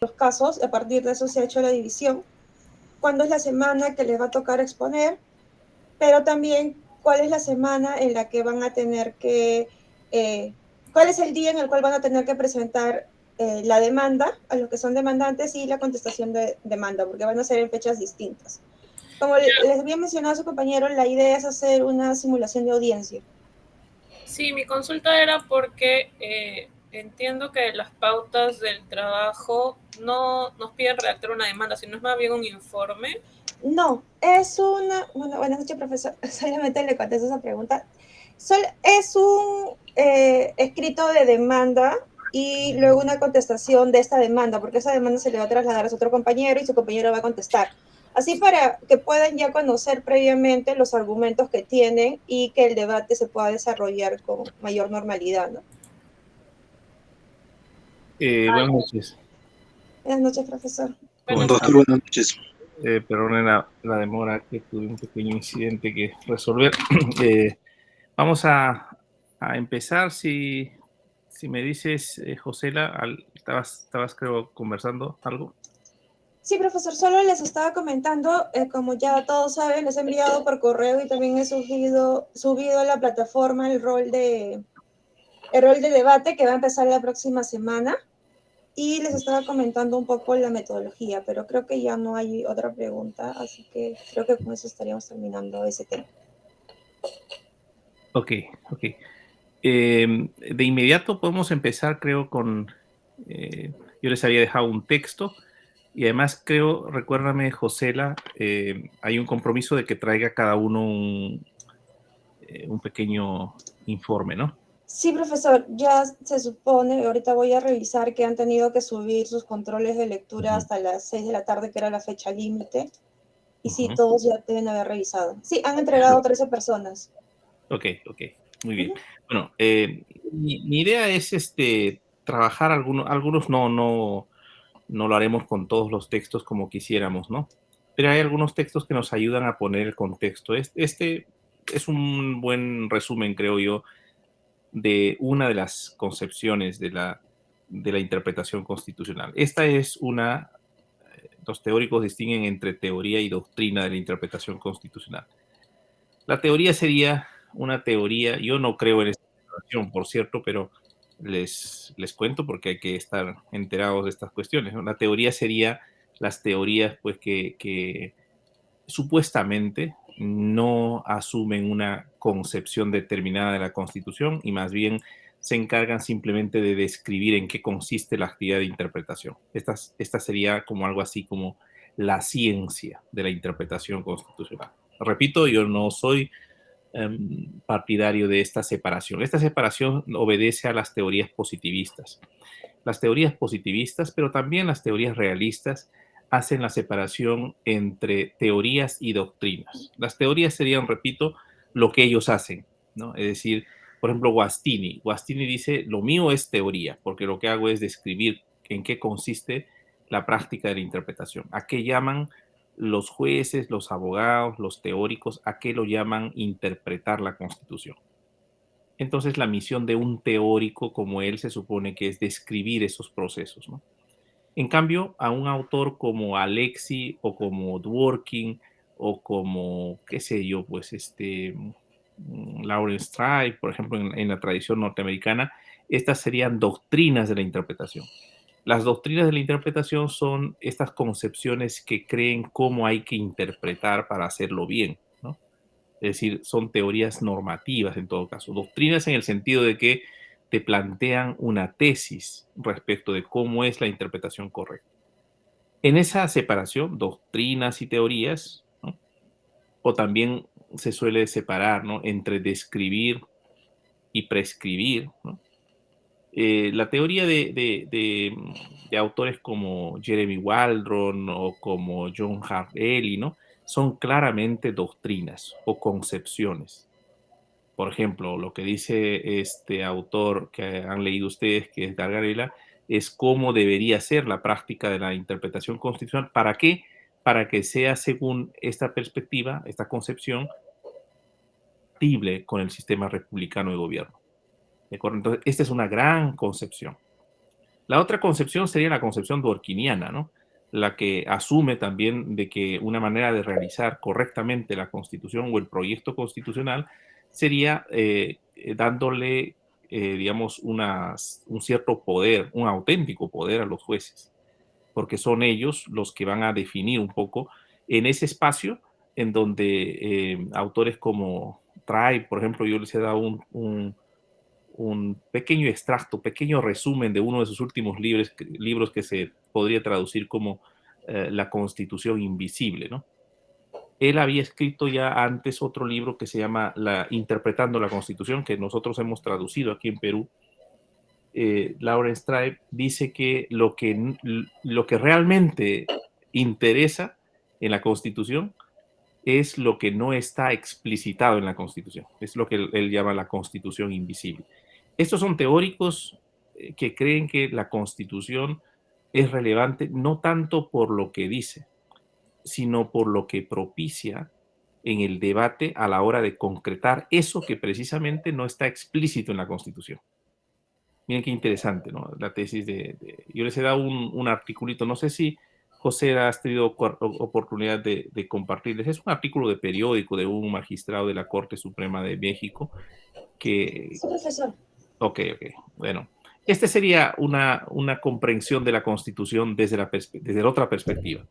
los casos, a partir de eso se ha hecho la división, cuándo es la semana que les va a tocar exponer, pero también cuál es la semana en la que van a tener que, cuál es el día en el cual van a tener que presentar la demanda a los que son demandantes y la contestación de demanda, porque van a ser en fechas distintas. Como les había mencionado a su compañero, la idea es hacer una simulación de audiencia. Sí, mi consulta era porque entiendo que las pautas del trabajo no nos piden redactar una demanda, sino es más bien un informe. No, es una, bueno, buenas noches, profesor, solamente le contesto esa pregunta. Es un escrito de demanda y luego una contestación de esta demanda, porque esa demanda se le va a trasladar a su otro compañero y su compañero va a contestar. Así para que puedan ya conocer previamente los argumentos que tienen y que el debate se pueda desarrollar con mayor normalidad, ¿no? Buenas noches. Buenas noches, profesor. ¿Cómo Buenas está? noches. Doctor, buenas noches. Perdone la demora, que tuve un pequeño incidente que resolver. Vamos a empezar. Si me dices, Josela, estabas creo conversando algo. Sí, profesor, solo les estaba comentando, como ya todos saben, les he enviado por correo y también he subido a la plataforma el rol de debate que va a empezar la próxima semana y les estaba comentando un poco la metodología, pero creo que ya no hay otra pregunta, así que creo que con eso estaríamos terminando ese tema. Ok, ok. De inmediato podemos empezar, creo, yo les había dejado un texto y además creo, recuérdame, Josela, hay un compromiso de que traiga cada uno un pequeño informe, ¿no? Sí, profesor, ya se supone, ahorita voy a revisar que han tenido que subir sus controles de lectura hasta las 6 de la tarde, que era la fecha límite. Y sí, todos ya deben haber revisado. Sí, han entregado 13 personas. Ok, ok, muy bien. Uh-huh. Bueno, mi idea es trabajar algunos no lo haremos con todos los textos como quisiéramos, ¿no? Pero hay algunos textos que nos ayudan a poner el contexto. Este es un buen resumen, creo yo, de una de las concepciones de la interpretación constitucional. Esta es los teóricos distinguen entre teoría y doctrina de la interpretación constitucional. La teoría sería una teoría, yo no creo en esta interpretación, por cierto, pero les cuento porque hay que estar enterados de estas cuestiones, ¿no? La teoría sería las teorías pues, que supuestamente no asumen una concepción determinada de la Constitución y más bien se encargan simplemente de describir en qué consiste la actividad de interpretación. Esta sería como algo así como la ciencia de la interpretación constitucional. Repito, yo no soy partidario de esta separación. Esta separación obedece a las teorías positivistas. Las teorías positivistas, pero también las teorías realistas, hacen la separación entre teorías y doctrinas. Las teorías serían, repito, lo que ellos hacen, ¿no? Es decir, por ejemplo, Guastini dice, lo mío es teoría, porque lo que hago es describir en qué consiste la práctica de la interpretación. ¿A qué llaman los jueces, los abogados, los teóricos? ¿A qué lo llaman interpretar la Constitución? Entonces, la misión de un teórico como él se supone que es describir esos procesos, ¿no? En cambio, a un autor como Alexi o como Dworkin o como, qué sé yo, pues Lawrence Strauss, por ejemplo, en la tradición norteamericana, estas serían doctrinas de la interpretación. Las doctrinas de la interpretación son estas concepciones que creen cómo hay que interpretar para hacerlo bien, ¿no? Es decir, son teorías normativas en todo caso. Doctrinas en el sentido de que te plantean una tesis respecto de cómo es la interpretación correcta. En esa separación, doctrinas y teorías, ¿no? O también se suele separar, ¿no?, entre describir y prescribir, ¿no? La teoría de autores como Jeremy Waldron o como John Hart Ely, ¿no?, son claramente doctrinas o concepciones. Por ejemplo, lo que dice este autor que han leído ustedes, que es Gargarella, es cómo debería ser la práctica de la interpretación constitucional. ¿Para qué? Para que sea, según esta perspectiva, esta concepción, compatible con el sistema republicano de gobierno. ¿De acuerdo? Entonces, esta es una gran concepción. La otra concepción sería la concepción dworkiniana, ¿no? La que asume también de que una manera de realizar correctamente la Constitución o el proyecto constitucional sería dándole, digamos, un cierto poder, un auténtico poder a los jueces, porque son ellos los que van a definir un poco en ese espacio en donde autores como Tribe, por ejemplo, yo les he dado un pequeño extracto, pequeño resumen de uno de sus últimos libros que se podría traducir como La Constitución Invisible, ¿no? Él había escrito ya antes otro libro que se llama Interpretando la Constitución, que nosotros hemos traducido aquí en Perú. Lawrence Tribe dice que lo que realmente interesa en la Constitución es lo que no está explicitado en la Constitución. Es lo que él llama la Constitución invisible. Estos son teóricos que creen que la Constitución es relevante no tanto por lo que dice, sino por lo que propicia en el debate a la hora de concretar eso que precisamente no está explícito en la Constitución. Miren qué interesante, ¿no? La tesis yo les he dado un articulito, no sé si José has tenido oportunidad de compartirles. Es un artículo de periódico de un magistrado de la Corte Suprema de México que... Sí, profesor. Ok. Bueno, este sería una comprensión de la Constitución desde la otra perspectiva.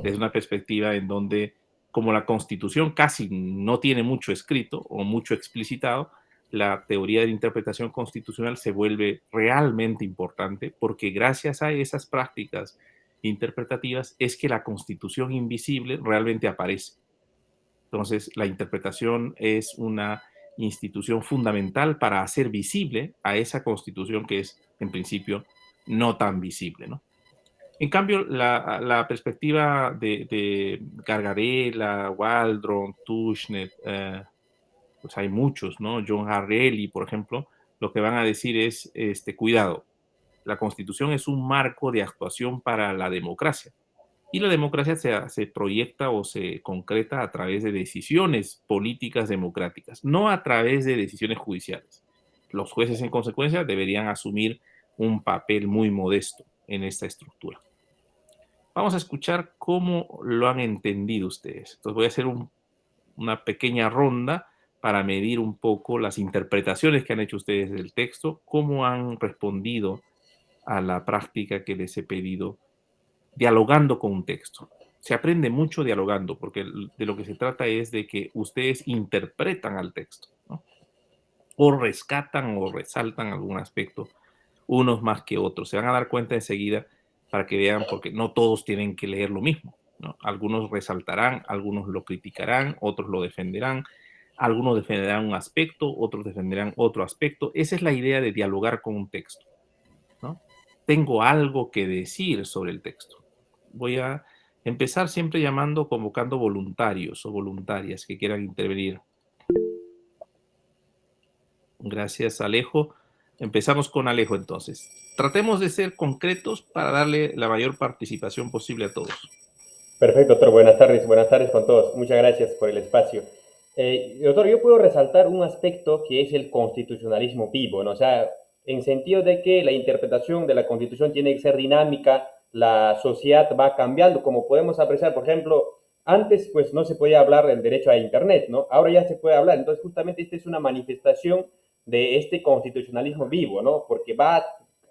Desde una perspectiva en donde, como la Constitución casi no tiene mucho escrito o mucho explicitado, la teoría de la interpretación constitucional se vuelve realmente importante porque gracias a esas prácticas interpretativas es que la Constitución invisible realmente aparece. Entonces, la interpretación es una institución fundamental para hacer visible a esa Constitución que es, en principio, no tan visible, ¿no? En cambio, la perspectiva de Gargarella, Waldron, Tushnet, pues hay muchos, ¿no? John Harrelly, por ejemplo, lo que van a decir es, cuidado, la Constitución es un marco de actuación para la democracia. Y la democracia se proyecta o se concreta a través de decisiones políticas democráticas, no a través de decisiones judiciales. Los jueces, en consecuencia, deberían asumir un papel muy modesto en esta estructura. Vamos a escuchar cómo lo han entendido ustedes. Entonces voy a hacer una pequeña ronda para medir un poco las interpretaciones que han hecho ustedes del texto, cómo han respondido a la práctica que les he pedido, dialogando con un texto. Se aprende mucho dialogando, porque de lo que se trata es de que ustedes interpretan al texto, ¿no? O rescatan o resaltan algún aspecto, unos más que otros. Se van a dar cuenta enseguida para que vean, porque no todos tienen que leer lo mismo, ¿no? Algunos resaltarán, algunos lo criticarán, otros lo defenderán, algunos defenderán un aspecto, otros defenderán otro aspecto. Esa es la idea de dialogar con un texto, ¿no? Tengo algo que decir sobre el texto. Voy a empezar siempre convocando voluntarios o voluntarias que quieran intervenir. Gracias, Alejo. Empezamos con Alejo, entonces. Tratemos de ser concretos para darle la mayor participación posible a todos. Perfecto, doctor. Buenas tardes con todos. Muchas gracias por el espacio. Doctor, yo puedo resaltar un aspecto que es el constitucionalismo vivo, ¿no? O sea, en sentido de que la interpretación de la Constitución tiene que ser dinámica, la sociedad va cambiando, como podemos apreciar, por ejemplo, antes pues no se podía hablar del derecho a Internet, ¿no? Ahora ya se puede hablar. Entonces, justamente esta es una manifestación de este constitucionalismo vivo, ¿no? Porque va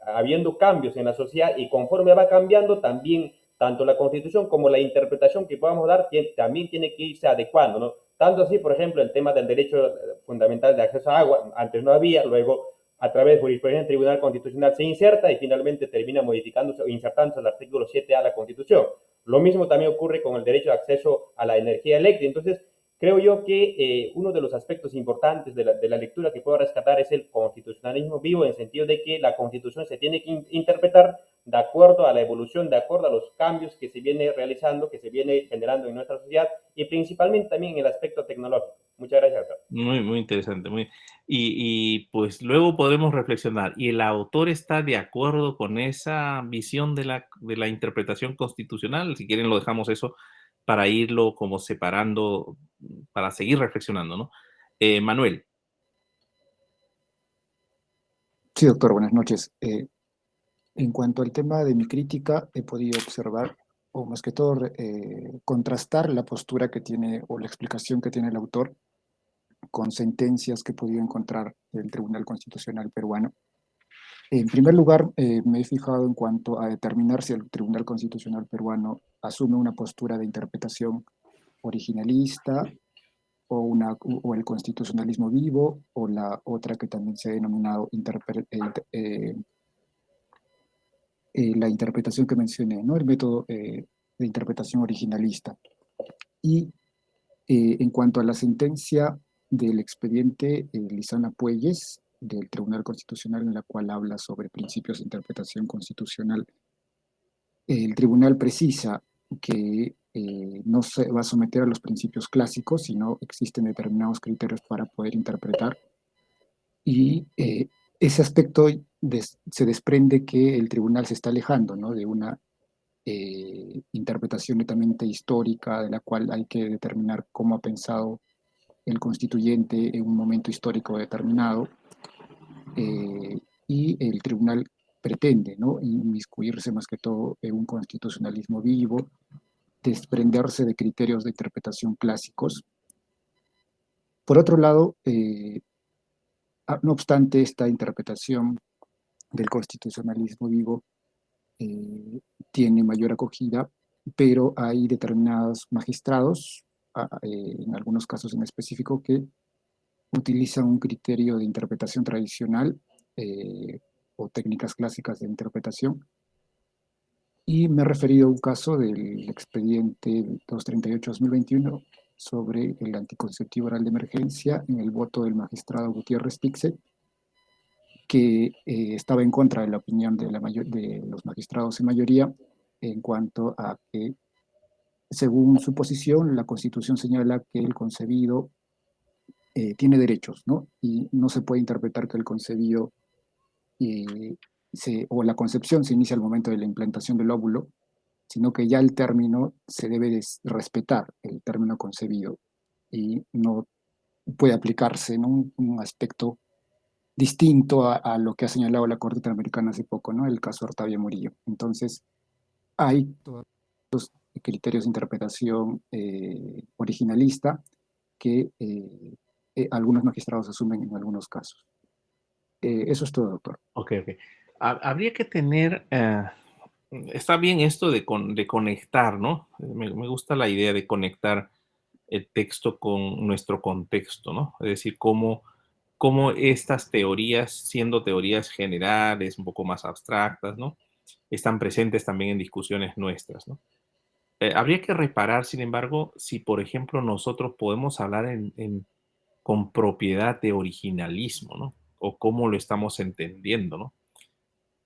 habiendo cambios en la sociedad y conforme va cambiando también tanto la Constitución como la interpretación que podamos dar también tiene que irse adecuando, ¿no? Tanto así, por ejemplo, el tema del derecho fundamental de acceso a agua, antes no había, luego a través de jurisprudencia del Tribunal Constitucional se inserta y finalmente termina modificándose o insertándose el artículo 7A de la Constitución. Lo mismo también ocurre con el derecho de acceso a la energía eléctrica. Entonces, creo yo que uno de los aspectos importantes de la lectura que puedo rescatar es el constitucionalismo vivo, en el sentido de que la Constitución se tiene que interpretar de acuerdo a la evolución, de acuerdo a los cambios que se viene realizando, que se viene generando en nuestra sociedad y principalmente también en el aspecto tecnológico. Muchas gracias, doctor. Muy interesante. Y pues luego podremos reflexionar. ¿Y el autor está de acuerdo con esa visión de la interpretación constitucional? Si quieren lo dejamos eso para irlo como separando, para seguir reflexionando, ¿no? Manuel. Sí, doctor, buenas noches. En cuanto al tema de mi crítica, he podido observar, o más que todo, contrastar la postura que tiene o la explicación que tiene el autor con sentencias que he podido encontrar del Tribunal Constitucional peruano. En primer lugar, me he fijado en cuanto a determinar si el Tribunal Constitucional peruano asume una postura de interpretación originalista o el constitucionalismo vivo, o la otra que también se ha denominado la interpretación que mencioné, ¿no? El método de interpretación originalista. Y en cuanto a la sentencia del expediente Lizana Puelles del Tribunal Constitucional, en la cual habla sobre principios de interpretación constitucional, el tribunal precisa que no se va a someter a los principios clásicos, sino existen determinados criterios para poder interpretar. Y ese aspecto se desprende que el tribunal se está alejando, ¿no?, de una interpretación netamente histórica, de la cual hay que determinar cómo ha pensado el constituyente en un momento histórico determinado, y el tribunal pretende, ¿no?, inmiscuirse más que todo en un constitucionalismo vivo, desprenderse de criterios de interpretación clásicos. Por otro lado, no obstante esta interpretación del constitucionalismo vivo tiene mayor acogida, pero hay determinados magistrados, en algunos casos en específico, que utilizan un criterio de interpretación tradicional o técnicas clásicas de interpretación. Y me he referido a un caso del expediente 238-2021 sobre el anticonceptivo oral de emergencia, en el voto del magistrado Gutiérrez Tixe, que estaba en contra de la opinión de los magistrados en mayoría, en cuanto a que, según su posición, la Constitución señala que el concebido tiene derechos, ¿no? Y no se puede interpretar que el concebido o la concepción se inicia al momento de la implantación del óvulo, sino que ya el término se debe de respetar, el término concebido, y no puede aplicarse, ¿no?, un aspecto distinto a lo que ha señalado la Corte Interamericana hace poco, ¿no?, el caso Artavia Murillo. Entonces, hay todos los criterios de interpretación originalista que algunos magistrados asumen en algunos casos. Eso es todo, doctor. Ok. Habría que tener... está bien esto de conectar, ¿no? Me gusta la idea de conectar el texto con nuestro contexto, ¿no? Es decir, cómo estas teorías, siendo teorías generales, un poco más abstractas, ¿no?, están presentes también en discusiones nuestras, ¿no? Habría que reparar, sin embargo, si, por ejemplo, nosotros podemos hablar con propiedad de originalismo, ¿no? O cómo lo estamos entendiendo, ¿no?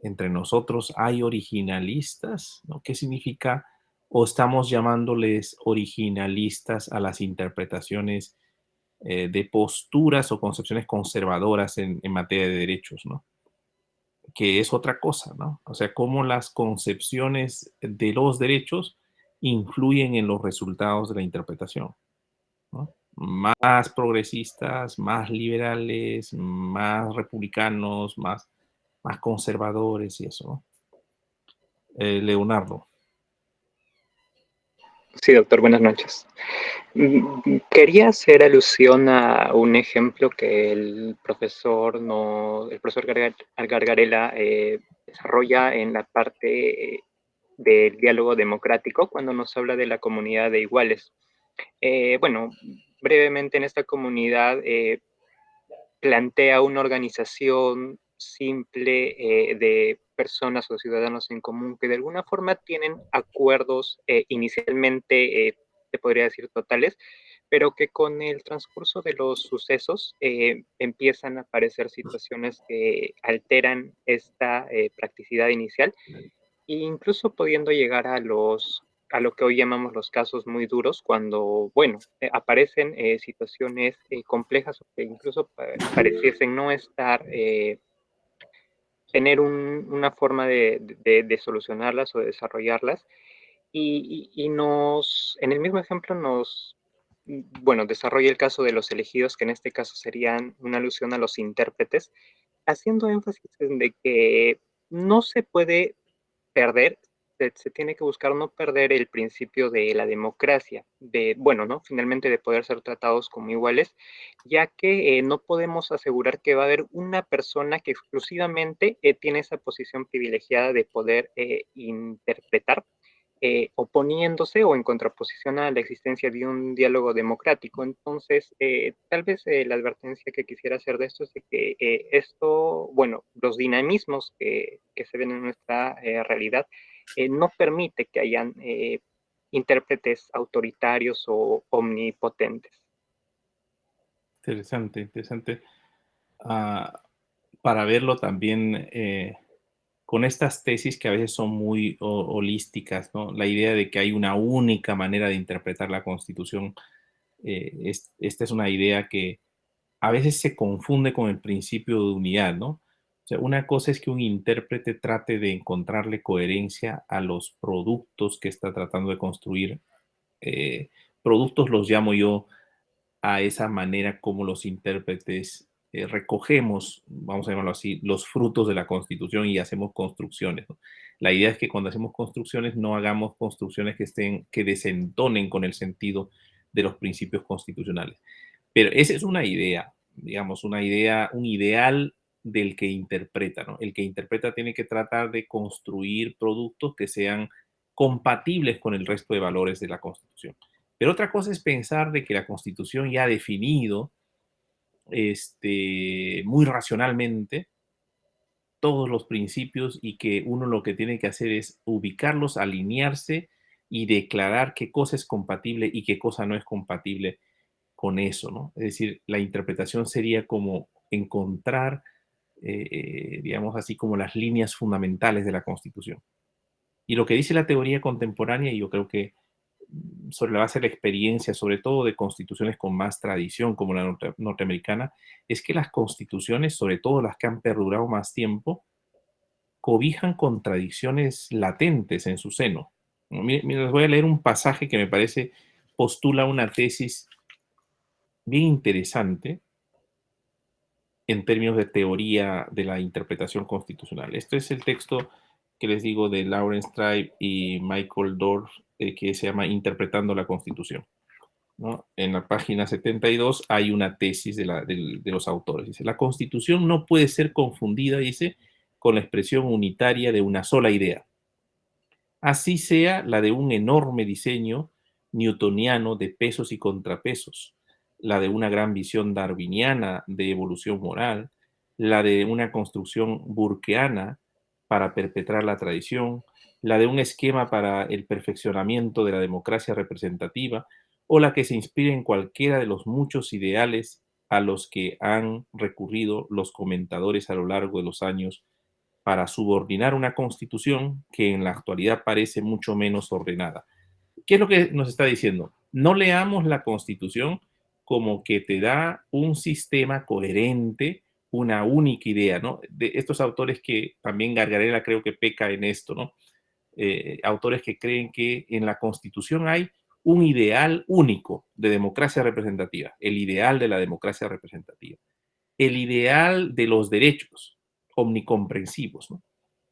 Entre nosotros hay originalistas, ¿no? ¿Qué significa? O estamos llamándoles originalistas a las interpretaciones de posturas o concepciones conservadoras en materia de derechos, ¿no? Que es otra cosa, ¿no? O sea, cómo las concepciones de los derechos influyen en los resultados de la interpretación, ¿no? Más progresistas, más liberales, más republicanos, más conservadores y eso, ¿no? Leonardo. Sí, doctor, buenas noches. Quería hacer alusión a un ejemplo que el profesor Gargarella desarrolla en la parte del diálogo democrático cuando nos habla de la comunidad de iguales. Bueno, brevemente en esta comunidad plantea una organización simple de personas o ciudadanos en común que de alguna forma tienen acuerdos inicialmente, te podría decir, totales, pero que con el transcurso de los sucesos empiezan a aparecer situaciones que alteran esta practicidad inicial, e incluso pudiendo llegar a lo que hoy llamamos los casos muy duros, cuando, bueno, aparecen situaciones complejas o que incluso pareciesen no estar, tener una forma de solucionarlas o de desarrollarlas. Y en el mismo ejemplo bueno, desarrolla el caso de los elegidos, que en este caso serían una alusión a los intérpretes, haciendo énfasis en de que no se puede perder, se tiene que buscar no perder el principio de la democracia, bueno, ¿no? Finalmente de poder ser tratados como iguales, ya que no podemos asegurar que va a haber una persona que exclusivamente tiene esa posición privilegiada de poder interpretar, oponiéndose o en contraposición a la existencia de un diálogo democrático. Entonces, tal vez la advertencia que quisiera hacer de esto es de que bueno, los dinamismos que se ven en nuestra realidad no permite que hayan intérpretes autoritarios o omnipotentes. Interesante, interesante. Para verlo también con estas tesis que a veces son muy holísticas, ¿no? La idea de que hay una única manera de interpretar la Constitución, esta es una idea que a veces se confunde con el principio de unidad, ¿no? O sea, una cosa es que un intérprete trate de encontrarle coherencia a los productos que está tratando de construir. Productos los llamo yo a esa manera como los intérpretes recogemos, vamos a llamarlo así, los frutos de la Constitución y hacemos construcciones, ¿no? La idea es que cuando hacemos construcciones no hagamos construcciones que desentonen con el sentido de los principios constitucionales. Pero esa es una idea, digamos, una idea, un ideal del que interpreta, ¿no? El que interpreta tiene que tratar de construir productos que sean compatibles con el resto de valores de la Constitución. Pero otra cosa es pensar de que la Constitución ya ha definido muy racionalmente todos los principios y que uno lo que tiene que hacer es ubicarlos, alinearse y declarar qué cosa es compatible y qué cosa no es compatible con eso, ¿no? Es decir, la interpretación sería como encontrar, digamos así, como las líneas fundamentales de la Constitución. Y lo que dice la teoría contemporánea, y yo creo que sobre la base de la experiencia, sobre todo de constituciones con más tradición como la norteamericana, es que las constituciones, sobre todo las que han perdurado más tiempo, cobijan contradicciones latentes en su seno. Miren, les voy a leer un pasaje que me parece postula una tesis bien interesante en términos de teoría de la interpretación constitucional. Este es el texto que les digo de Lawrence Tribe y Michael Dorf, que se llama Interpretando la Constitución, ¿no? En la página 72 hay una tesis de los autores. Dice, la Constitución no puede ser confundida, dice, con la expresión unitaria de una sola idea. Así sea la de un enorme diseño newtoniano de pesos y contrapesos, la de una gran visión darwiniana de evolución moral, la de una construcción burkeana para perpetrar la tradición, la de un esquema para el perfeccionamiento de la democracia representativa, o la que se inspire en cualquiera de los muchos ideales a los que han recurrido los comentadores a lo largo de los años para subordinar una constitución que en la actualidad parece mucho menos ordenada. ¿Qué es lo que nos está diciendo? No leamos la Constitución como que te da un sistema coherente, una única idea, ¿no? De estos autores que también Gargarella creo que peca en esto, ¿no? Autores que creen que en la Constitución hay un ideal único de democracia representativa, el ideal de la democracia representativa, el ideal de los derechos omnicomprensivos, ¿no?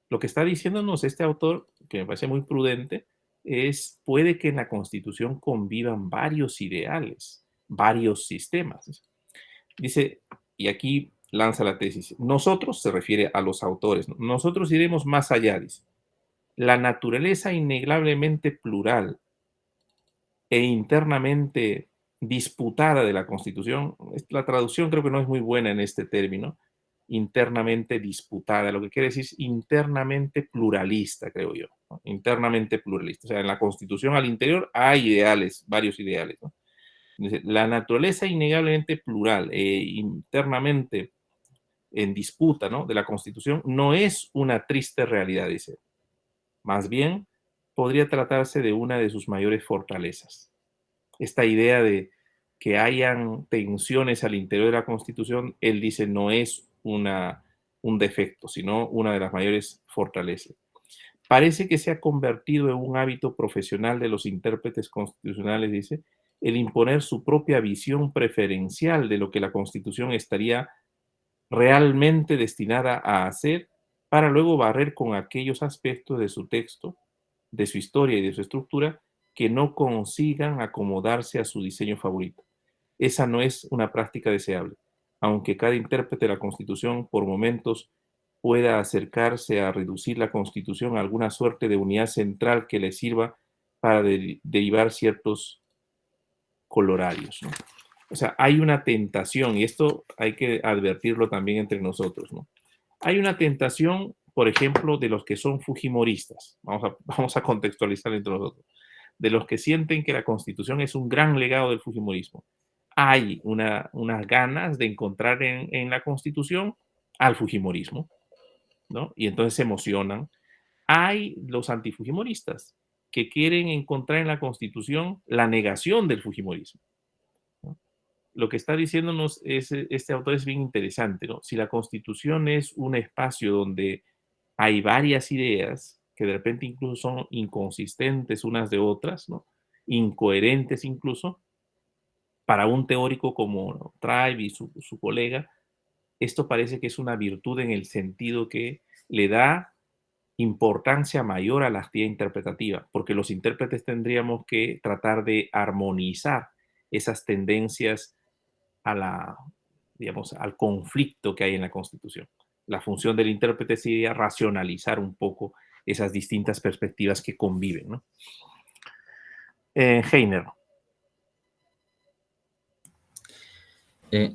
Lo que está diciéndonos este autor, que me parece muy prudente, es puede que en la Constitución convivan varios ideales, varios sistemas. Dice, y aquí lanza la tesis, nosotros, se refiere a los autores, ¿no? Nosotros iremos más allá, dice. La naturaleza innegablemente plural e internamente disputada de la Constitución, la traducción creo que no es muy buena en este término, internamente disputada, lo que quiere decir es internamente pluralista, creo yo, ¿no? Internamente pluralista. O sea, en la Constitución al interior hay ideales, varios ideales, ¿no? Dice, la naturaleza innegablemente plural e internamente en disputa, ¿no?, de la Constitución no es una triste realidad, dice. Más bien, podría tratarse de una de sus mayores fortalezas. Esta idea de que hayan tensiones al interior de la Constitución, él dice, no es un defecto, sino una de las mayores fortalezas. Parece que se ha convertido en un hábito profesional de los intérpretes constitucionales, dice, el imponer su propia visión preferencial de lo que la Constitución estaría realmente destinada a hacer para luego barrer con aquellos aspectos de su texto, de su historia y de su estructura que no consigan acomodarse a su diseño favorito. Esa no es una práctica deseable, aunque cada intérprete de la Constitución por momentos pueda acercarse a reducir la Constitución a alguna suerte de unidad central que le sirva para derivar ciertos colorarios, ¿no? O sea, hay una tentación, y esto hay que advertirlo también entre nosotros, ¿no? Hay una tentación, por ejemplo, de los que son fujimoristas, vamos a contextualizar entre nosotros, de los que sienten que la Constitución es un gran legado del fujimorismo. Hay unas ganas de encontrar en la Constitución al fujimorismo, ¿no? Y entonces se emocionan. Hay los antifujimoristas que quieren encontrar en la Constitución la negación del fujimorismo, ¿no? Lo que está diciéndonos este autor es bien interesante, ¿no? Si la Constitución es un espacio donde hay varias ideas que de repente incluso son inconsistentes unas de otras, ¿no? Incoherentes incluso, para un teórico como Tribe y su colega, esto parece que es una virtud en el sentido que le da importancia mayor a la actividad interpretativa, porque los intérpretes tendríamos que tratar de armonizar esas tendencias digamos, al conflicto que hay en la Constitución. La función del intérprete sería racionalizar un poco esas distintas perspectivas que conviven, ¿no? Heiner.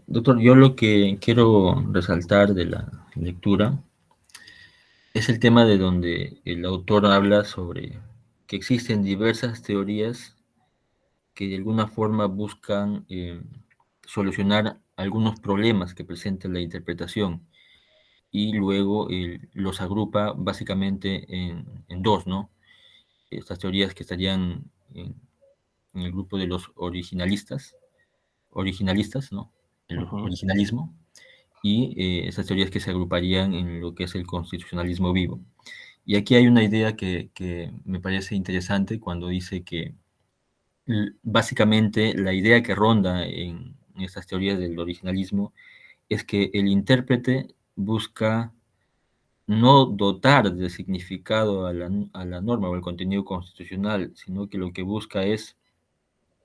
Doctor, yo lo que quiero resaltar de la lectura es el tema de donde el autor habla sobre que existen diversas teorías que de alguna forma buscan solucionar algunos problemas que presenta la interpretación y luego los agrupa básicamente en dos, ¿no? Estas teorías que estarían en el grupo de los originalistas, ¿no? El originalismo, y esas teorías que se agruparían en lo que es el constitucionalismo vivo. Y aquí hay una idea que me parece interesante cuando dice que básicamente la idea que ronda en estas teorías del originalismo es que el intérprete busca no dotar de significado a la norma o al contenido constitucional, sino que lo que busca es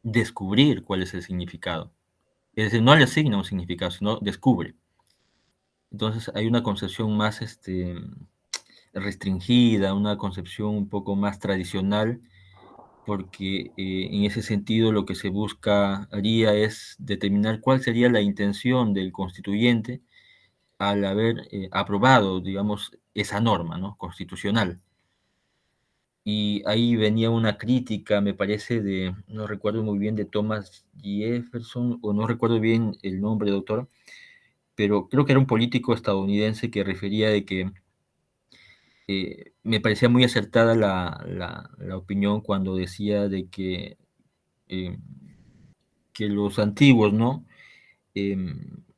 descubrir cuál es el significado. Es decir, no le asigna un significado, sino descubre. Entonces hay una concepción más restringida, una concepción un poco más tradicional, porque en ese sentido lo que se buscaría es determinar cuál sería la intención del constituyente al haber aprobado, digamos, esa norma, ¿no?, constitucional. Y ahí venía una crítica, me parece, no recuerdo muy bien, de Thomas Jefferson, o no recuerdo bien el nombre, doctor, pero creo que era un político estadounidense que refería de que me parecía muy acertada la opinión cuando decía de que los antiguos, ¿no?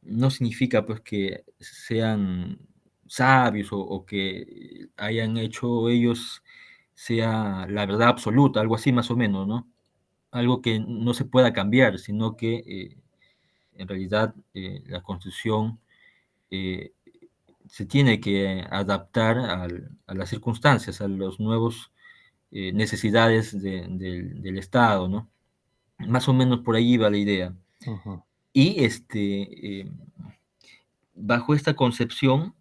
No significa pues que sean sabios o que hayan hecho ellos sea la verdad absoluta, algo así más o menos, ¿no? Algo que no se pueda cambiar, sino que en realidad la Constitución se tiene que adaptar a las circunstancias, a los nuevos necesidades del Estado, ¿no? Más o menos por ahí va la idea. Uh-huh. Y bajo esta concepción,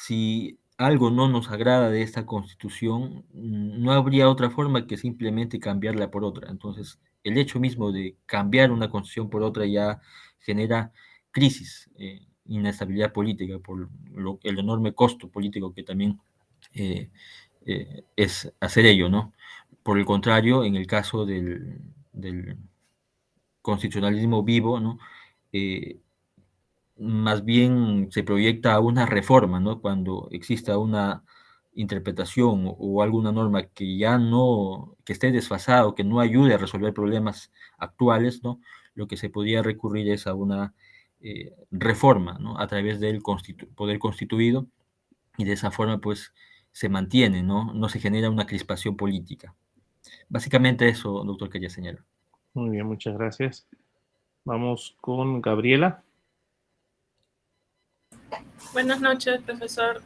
si algo no nos agrada de esta Constitución, no habría otra forma que simplemente cambiarla por otra. Entonces, el hecho mismo de cambiar una Constitución por otra ya genera crisis, inestabilidad política, por el enorme costo político que también es hacer ello, ¿no? Por el contrario, en el caso del constitucionalismo vivo, ¿no? Más bien se proyecta a una reforma, ¿no? Cuando exista una interpretación o alguna norma que ya no, que esté desfasada o que no ayude a resolver problemas actuales, ¿no? Lo que se podría recurrir es a una reforma, ¿no? A través del poder constituido, y de esa forma, pues, se mantiene, ¿no? No se genera una crispación política. Básicamente eso, doctor, quería señalar. Muy bien, muchas gracias. Vamos con Gabriela. Buenas noches, profesor.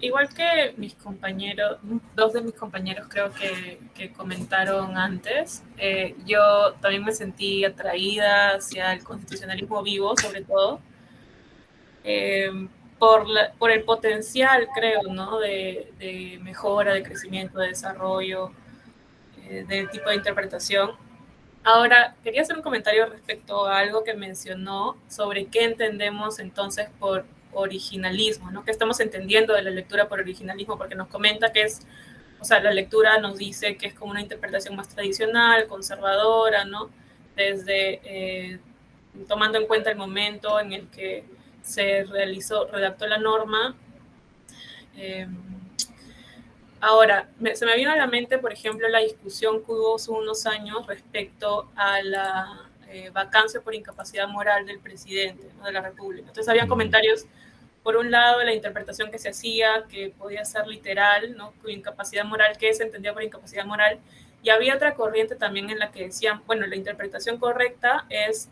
Igual que mis compañeros, dos de mis compañeros creo que comentaron antes, yo también me sentí atraída hacia el constitucionalismo vivo, sobre todo, por el potencial, creo, ¿no? de mejora, de crecimiento, de desarrollo, del tipo de interpretación. Ahora, quería hacer un comentario respecto a algo que mencionó sobre qué entendemos entonces por originalismo, ¿no? ¿Qué estamos entendiendo de la lectura por originalismo? Porque nos comenta que es, o sea, la lectura nos dice que es como una interpretación más tradicional, conservadora, ¿no? Desde tomando en cuenta el momento en el que se redactó la norma. Ahora, se me vino a la mente, por ejemplo, la discusión que hubo hace unos años respecto a la vacancia por incapacidad moral del presidente, ¿no? de la República. Entonces, había comentarios, por un lado, de la interpretación que se hacía, que podía ser literal, ¿no? Con incapacidad moral, ¿qué se entendía por incapacidad moral? Y había otra corriente también en la que decían, bueno, la interpretación correcta es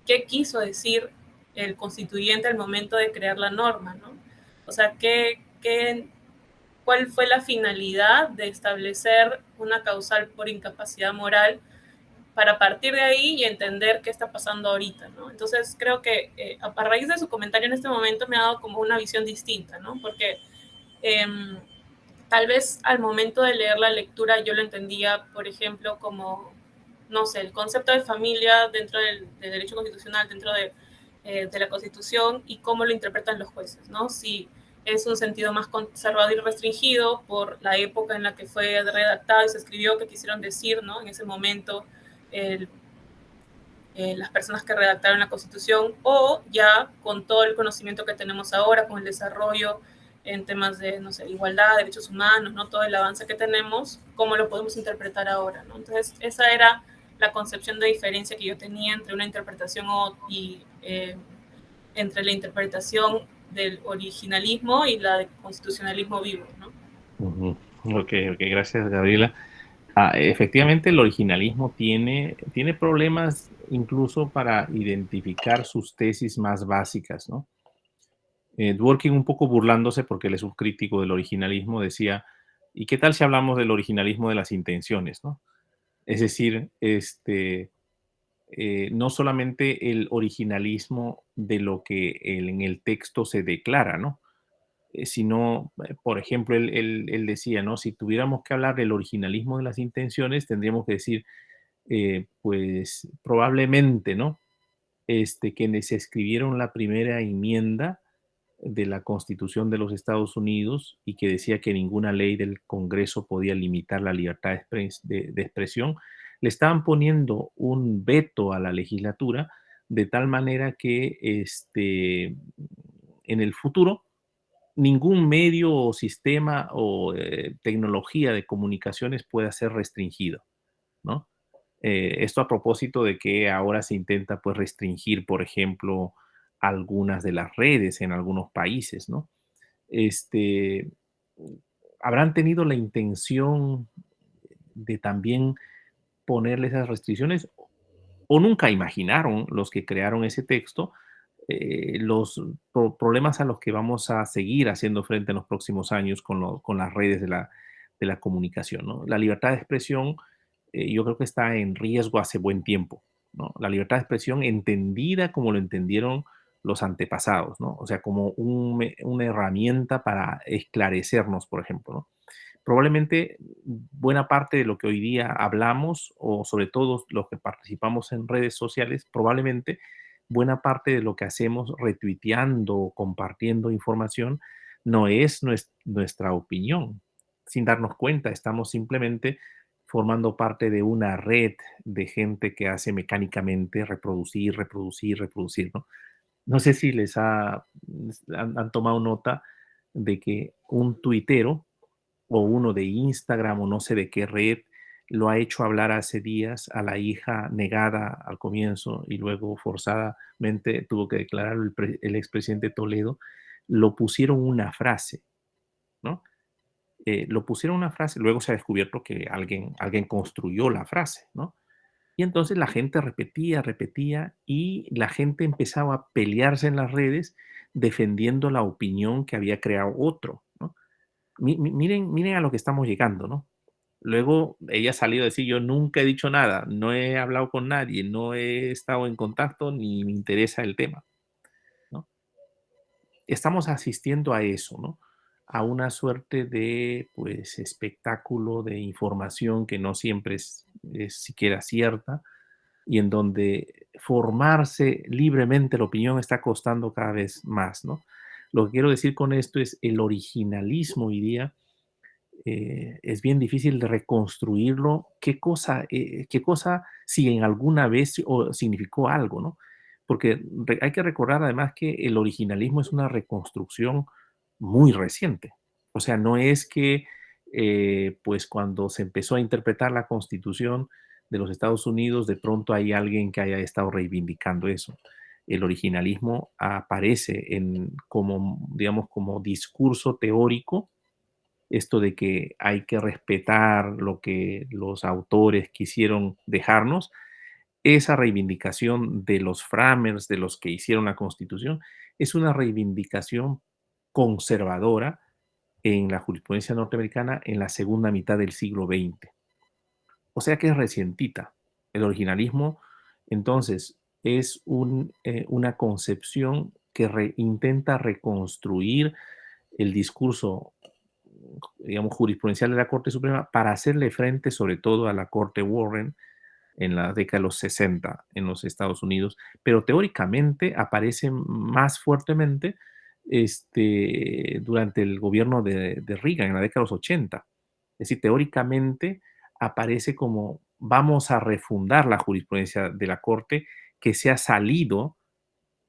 qué quiso decir el constituyente al momento de crear la norma, ¿no? O sea, ¿cuál fue la finalidad de establecer una causal por incapacidad moral para partir de ahí y entender qué está pasando ahorita, ¿no? Entonces, creo que a raíz de su comentario en este momento me ha dado como una visión distinta, ¿no? Porque tal vez al momento de leer la lectura yo lo entendía, por ejemplo, como, no sé, el concepto de familia dentro del derecho constitucional, dentro de la Constitución y cómo lo interpretan los jueces, ¿no? Si es un sentido más conservador y restringido por la época en la que fue redactado y se escribió, que quisieron decir, ¿no? En ese momento, las personas que redactaron la Constitución, o ya con todo el conocimiento que tenemos ahora, con el desarrollo en temas de, no sé, igualdad, derechos humanos, ¿no? Todo el avance que tenemos, cómo lo podemos interpretar ahora, ¿no? Entonces, esa era la concepción de diferencia que yo tenía entre una interpretación y entre la interpretación del originalismo y la del constitucionalismo vivo, ¿no? Ok, gracias, Gabriela. Efectivamente, el originalismo tiene problemas incluso para identificar sus tesis más básicas, ¿no? Dworkin, un poco burlándose porque él es un crítico del originalismo, decía, ¿y qué tal si hablamos del originalismo de las intenciones, ¿no? Es decir, no solamente el originalismo de lo que en el texto se declara, ¿no? Sino, por ejemplo, él decía, ¿no? Si tuviéramos que hablar del originalismo de las intenciones, tendríamos que decir, pues probablemente, ¿no? Quienes se escribieron la primera enmienda de la Constitución de los Estados Unidos y que decía que ninguna ley del Congreso podía limitar la libertad de expresión, le estaban poniendo un veto a la legislatura de tal manera que en el futuro ningún medio o sistema o tecnología de comunicaciones pueda ser restringido, ¿no? Esto a propósito de que ahora se intenta pues restringir, por ejemplo, algunas de las redes en algunos países, ¿no? Este, ¿Habrán tenido la intención de también ponerle esas restricciones o nunca imaginaron los que crearon ese texto los problemas a los que vamos a seguir haciendo frente en los próximos años con las redes de la comunicación, ¿no? La libertad de expresión yo creo que está en riesgo hace buen tiempo, ¿no? La libertad de expresión entendida como lo entendieron los antepasados, ¿no? O sea, como una herramienta para esclarecernos, por ejemplo, ¿no? Probablemente buena parte de lo que hoy día hablamos, o sobre todo los que participamos en redes sociales, probablemente buena parte de lo que hacemos retuiteando o compartiendo información no es nuestra opinión. Sin darnos cuenta, estamos simplemente formando parte de una red de gente que hace mecánicamente reproducir, reproducir, reproducir, ¿no? No sé si han tomado nota de que un tuitero o uno de Instagram o no sé de qué red lo ha hecho hablar hace días a la hija negada al comienzo y luego forzadamente tuvo que declarar el expresidente Toledo, lo pusieron una frase, ¿no? Lo pusieron una frase, luego se ha descubierto que alguien construyó la frase, ¿no? Y entonces la gente repetía y la gente empezaba a pelearse en las redes defendiendo la opinión que había creado otro, ¿no? Miren a lo que estamos llegando, ¿no? Luego ella salió a decir, yo nunca he dicho nada, no he hablado con nadie, no he estado en contacto ni me interesa el tema, ¿no? Estamos asistiendo a eso, ¿no? A una suerte de, pues, espectáculo de información que no siempre es siquiera cierta y en donde formarse libremente la opinión está costando cada vez más, ¿no? Lo que quiero decir con esto es el originalismo hoy día es bien difícil de reconstruirlo. Qué cosa si en alguna vez o significó algo, ¿no? Porque hay que recordar además que el originalismo es una reconstrucción muy reciente. O sea, no es que pues cuando se empezó a interpretar la Constitución de los Estados Unidos, de pronto hay alguien que haya estado reivindicando eso. El originalismo aparece como, digamos, como discurso teórico, esto de que hay que respetar lo que los autores quisieron dejarnos, esa reivindicación de los framers, de los que hicieron la Constitución, es una reivindicación conservadora en la jurisprudencia norteamericana en la segunda mitad del siglo XX. O sea que es recientita. El originalismo, entonces, es una concepción que intenta reconstruir el discurso, digamos, jurisprudencial de la Corte Suprema para hacerle frente sobre todo a la Corte Warren en la década de los 60 en los Estados Unidos, pero teóricamente aparece más fuertemente durante el gobierno de Reagan en la década de los 80. Es decir, teóricamente aparece como vamos a refundar la jurisprudencia de la Corte que se ha salido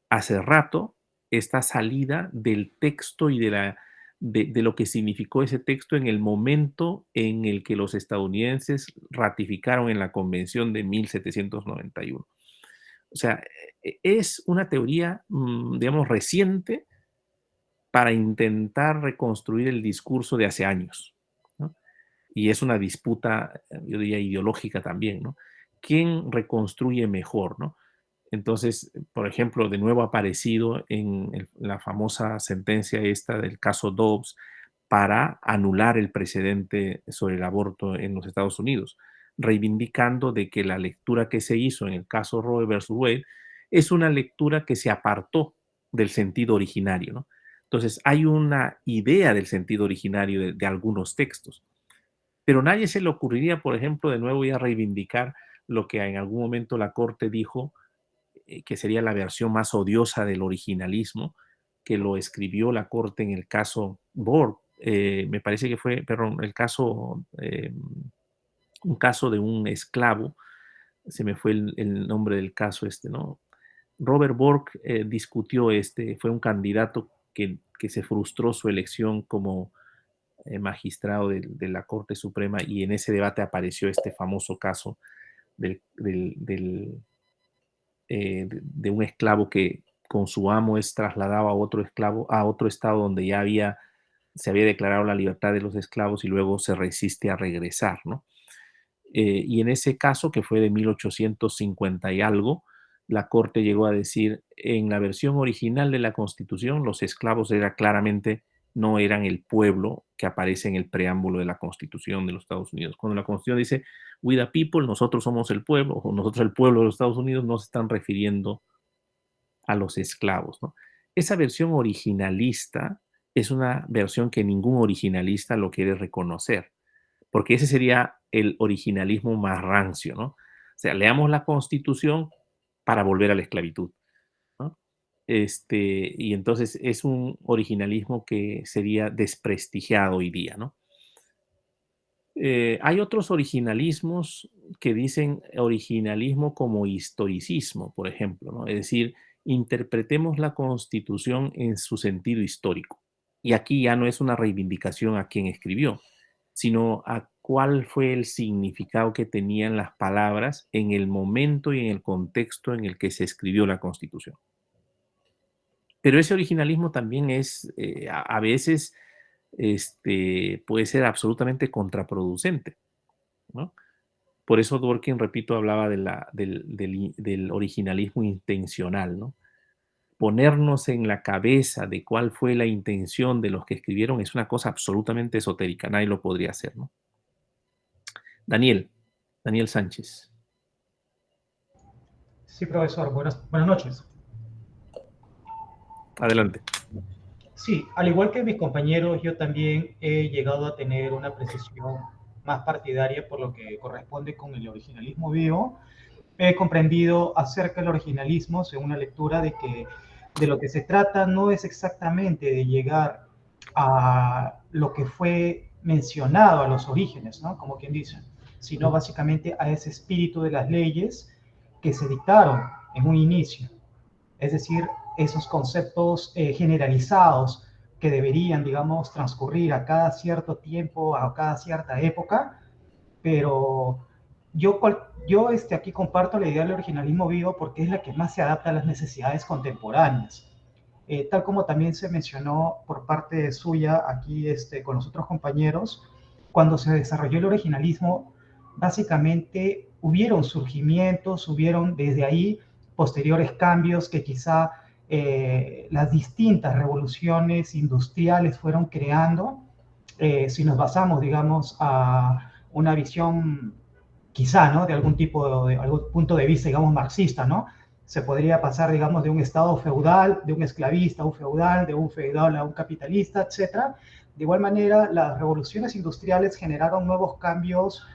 hace rato, esta salida del texto y de lo que significó ese texto en el momento en el que los estadounidenses ratificaron en la Convención de 1791. O sea, es una teoría, digamos, reciente para intentar reconstruir el discurso de hace años, ¿no? Y es una disputa, yo diría, ideológica también, ¿no? ¿Quién reconstruye mejor, no? Entonces, por ejemplo, de nuevo ha aparecido en la famosa sentencia esta del caso Dobbs para anular el precedente sobre el aborto en los Estados Unidos, reivindicando de que la lectura que se hizo en el caso Roe versus Wade es una lectura que se apartó del sentido originario, ¿no? Entonces, hay una idea del sentido originario de algunos textos, pero nadie se le ocurriría, por ejemplo, de nuevo ya reivindicar lo que en algún momento la Corte dijo que sería la versión más odiosa del originalismo, que lo escribió la Corte en el caso Borg. Me parece que fue, perdón, un caso de un esclavo, se me fue el nombre del caso ¿no? Robert Borg discutió fue un candidato que se frustró su elección como magistrado de la Corte Suprema y en ese debate apareció este famoso caso de un esclavo que con su amo es trasladado a otro esclavo, a otro estado donde ya se había declarado la libertad de los esclavos y luego se resiste a regresar, ¿no? Y en ese caso, que fue de 1850 y algo, la Corte llegó a decir, en la versión original de la Constitución, los esclavos no eran el pueblo que aparece en el preámbulo de la Constitución de los Estados Unidos. Cuando la Constitución dice, we the people, nosotros somos el pueblo, o nosotros el pueblo de los Estados Unidos, no se están refiriendo a los esclavos, ¿no? Esa versión originalista es una versión que ningún originalista lo quiere reconocer, porque ese sería el originalismo más rancio, ¿no? O sea, leamos la Constitución para volver a la esclavitud, ¿no? Y entonces es un originalismo que sería desprestigiado hoy día, ¿no? Hay otros originalismos que dicen originalismo como historicismo, por ejemplo, ¿no? Es decir, interpretemos la Constitución en su sentido histórico. Y aquí ya no es una reivindicación a quien escribió, sino a cuál fue el significado que tenían las palabras en el momento y en el contexto en el que se escribió la Constitución. Pero ese originalismo también es, a veces, puede ser absolutamente contraproducente, ¿no? Por eso Dworkin, repito, hablaba del originalismo intencional, ¿no? ponernos en la cabeza de cuál fue la intención de los que escribieron es una cosa absolutamente esotérica, nadie lo podría hacer, ¿no? Daniel Sánchez. Sí, profesor, buenas noches. Adelante. Sí, al igual que mis compañeros, yo también he llegado a tener una precisión más partidaria por lo que corresponde con el originalismo vivo. He comprendido acerca del originalismo, según una lectura, de que de lo que se trata no es exactamente de llegar a lo que fue mencionado, a los orígenes, ¿no? Como quien dice, sino básicamente a ese espíritu de las leyes que se dictaron en un inicio. Es decir, esos conceptos generalizados que deberían, digamos, transcurrir a cada cierto tiempo, a cada cierta época, pero yo aquí comparto la idea del originalismo vivo porque es la que más se adapta a las necesidades contemporáneas. Tal como también se mencionó por parte suya aquí con los otros compañeros, cuando se desarrolló el originalismo, básicamente hubieron surgimientos, hubieron desde ahí posteriores cambios que quizá las distintas revoluciones industriales fueron creando. Si nos basamos, digamos, a una visión quizá, ¿no? De algún tipo, de algún punto de vista, digamos, marxista, ¿no? Se podría pasar, digamos, de un estado feudal, de un esclavista a un feudal, de un feudal a un capitalista, etc. De igual manera, las revoluciones industriales generaron nuevos cambios,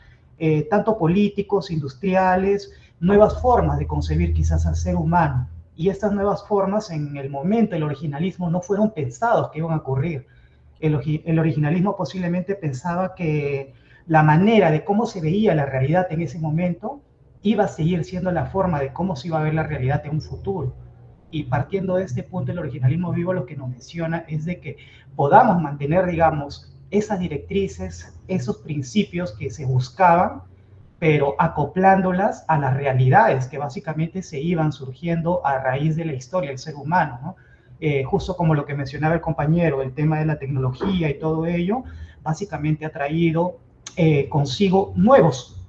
tanto políticos, industriales, nuevas formas de concebir quizás al ser humano. Y estas nuevas formas, en el momento del originalismo, no fueron pensados que iban a ocurrir. El originalismo posiblemente pensaba que la manera de cómo se veía la realidad en ese momento iba a seguir siendo la forma de cómo se iba a ver la realidad en un futuro. Y partiendo de este punto, el originalismo vivo lo que nos menciona es de que podamos mantener, digamos, esas directrices, esos principios que se buscaban, pero acoplándolas a las realidades que básicamente se iban surgiendo a raíz de la historia del ser humano, ¿no? Justo como lo que mencionaba el compañero, el tema de la tecnología y todo ello, básicamente ha traído consigo nuevos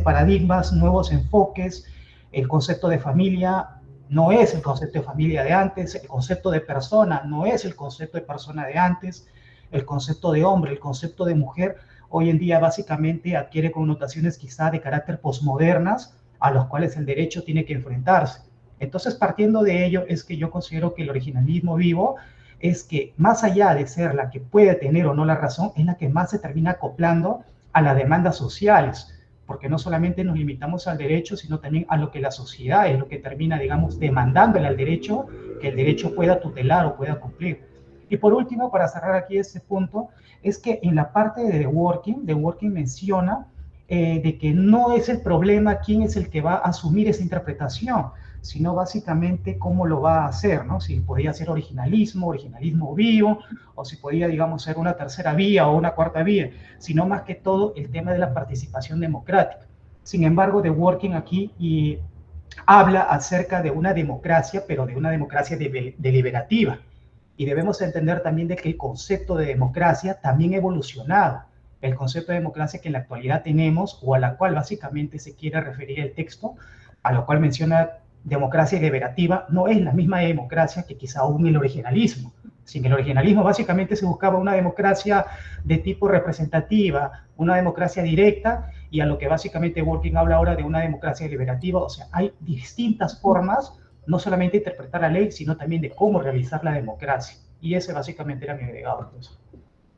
paradigmas, nuevos enfoques. El concepto de familia no es el concepto de familia de antes, el concepto de persona no es el concepto de persona de antes, el concepto de hombre, el concepto de mujer, hoy en día básicamente adquiere connotaciones quizá de carácter posmodernas a los cuales el derecho tiene que enfrentarse. Entonces, partiendo de ello, es que yo considero que el originalismo vivo es que más allá de ser la que puede tener o no la razón, es la que más se termina acoplando a las demandas sociales, porque no solamente nos limitamos al derecho, sino también a lo que la sociedad es lo que termina, digamos, demandándole al derecho, que el derecho pueda tutelar o pueda cumplir. Y por último, para cerrar aquí este punto, es que en la parte de The Working menciona de que no es el problema quién es el que va a asumir esa interpretación, sino básicamente cómo lo va a hacer, ¿no? Si podría ser originalismo vivo, o si podría, digamos, ser una tercera vía o una cuarta vía, sino más que todo el tema de la participación democrática. Sin embargo, The Working aquí habla acerca de una democracia, pero de una democracia deliberativa. Y debemos entender también de que el concepto de democracia también ha evolucionado. El concepto de democracia que en la actualidad tenemos, o a la cual básicamente se quiere referir el texto, a lo cual menciona democracia deliberativa, no es la misma democracia que quizá aún el originalismo. Sin el originalismo básicamente se buscaba una democracia de tipo representativa, una democracia directa, y a lo que básicamente Working habla ahora de una democracia deliberativa. O sea, hay distintas formas, no solamente de interpretar la ley, sino también de cómo realizar la democracia. Y ese básicamente era mi agregado. Entonces.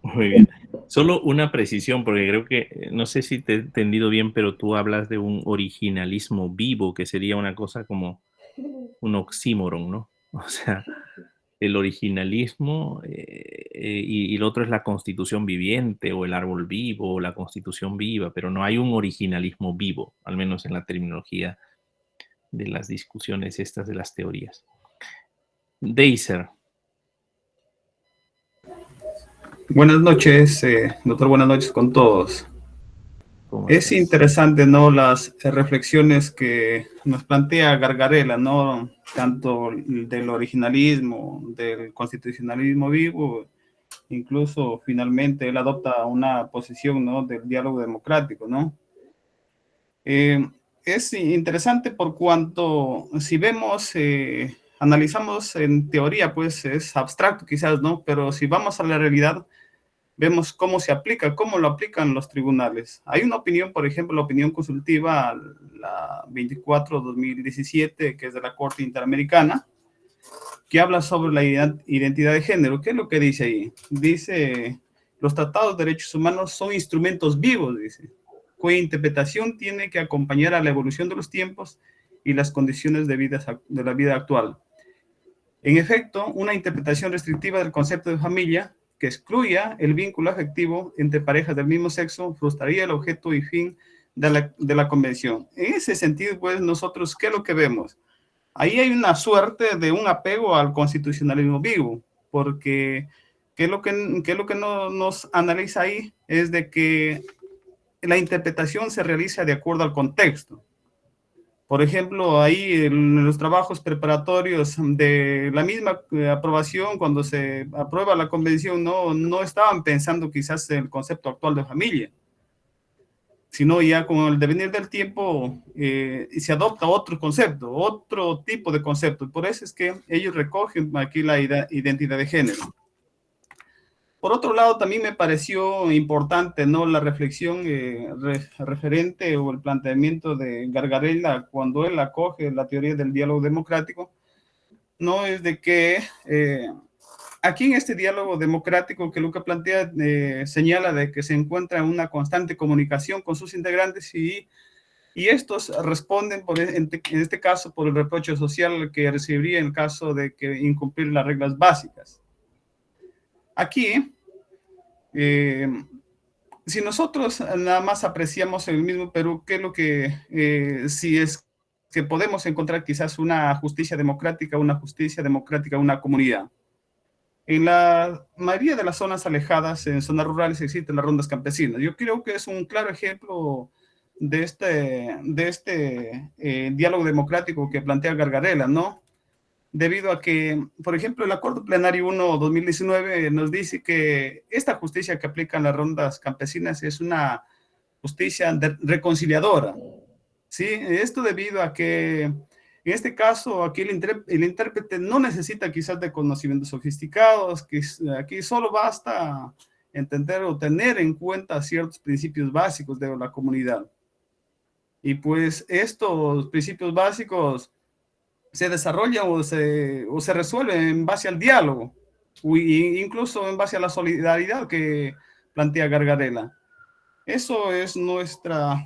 Muy bien. Solo una precisión, porque creo que, no sé si te he entendido bien, pero tú hablas de un originalismo vivo, que sería una cosa como un oxímoron, ¿no? O sea, el originalismo y el otro es la constitución viviente o el árbol vivo o la constitución viva, pero no hay un originalismo vivo, al menos en la terminología de las discusiones estas de las teorías. Deiser. Buenas noches, doctor, buenas noches con todos. Es interesante, ¿no?, las reflexiones que nos plantea Gargarella, ¿no?, tanto del originalismo, del constitucionalismo vivo, incluso finalmente él adopta una posición, ¿no?, del diálogo democrático, ¿no? Es interesante por cuanto, si vemos analizamos en teoría, pues es abstracto quizás, ¿no? Pero si vamos a la realidad, vemos cómo se aplica, cómo lo aplican los tribunales. Hay una opinión, por ejemplo, la opinión consultiva, la 24/2017, que es de la Corte Interamericana, que habla sobre la identidad de género. ¿Qué es lo que dice ahí? Dice, los tratados de derechos humanos son instrumentos vivos, dice, cuya interpretación tiene que acompañar a la evolución de los tiempos y las condiciones de la vida actual. En efecto, una interpretación restrictiva del concepto de familia que excluya el vínculo afectivo entre parejas del mismo sexo frustraría el objeto y fin de la convención. En ese sentido, pues, nosotros, ¿qué es lo que vemos? Ahí hay una suerte de un apego al constitucionalismo vivo, porque ¿qué es lo que no nos analiza ahí? Es de que la interpretación se realiza de acuerdo al contexto. Por ejemplo, ahí en los trabajos preparatorios de la misma aprobación, cuando se aprueba la convención, no estaban pensando quizás en el concepto actual de familia, sino ya con el devenir del tiempo se adopta otro concepto, otro tipo de concepto. Por eso es que ellos recogen aquí la identidad de género. Por otro lado, también me pareció importante, ¿no?, la reflexión referente o el planteamiento de Gargarella cuando él acoge la teoría del diálogo democrático, ¿no? Es de que aquí en este diálogo democrático que Luca plantea, señala de que se encuentra una constante comunicación con sus integrantes y estos responden, en este caso, por el reproche social que recibiría en el caso de que incumplir las reglas básicas. Aquí, si nosotros nada más apreciamos el mismo Perú, ¿qué es lo que, si es que podemos encontrar quizás una justicia democrática, una comunidad? En la mayoría de las zonas alejadas, en zonas rurales, existen las rondas campesinas. Yo creo que es un claro ejemplo de este diálogo democrático que plantea Gargarella, ¿no? Debido a que, por ejemplo, el Acuerdo Plenario 1/2019 nos dice que esta justicia que aplican las rondas campesinas es una justicia reconciliadora, ¿sí? Esto debido a que, en este caso, aquí el intérprete no necesita quizás de conocimientos sofisticados, que aquí solo basta entender o tener en cuenta ciertos principios básicos de la comunidad. Y pues estos principios básicos se desarrolla o se resuelve en base al diálogo, incluso en base a la solidaridad que plantea Gargarella. Eso es nuestro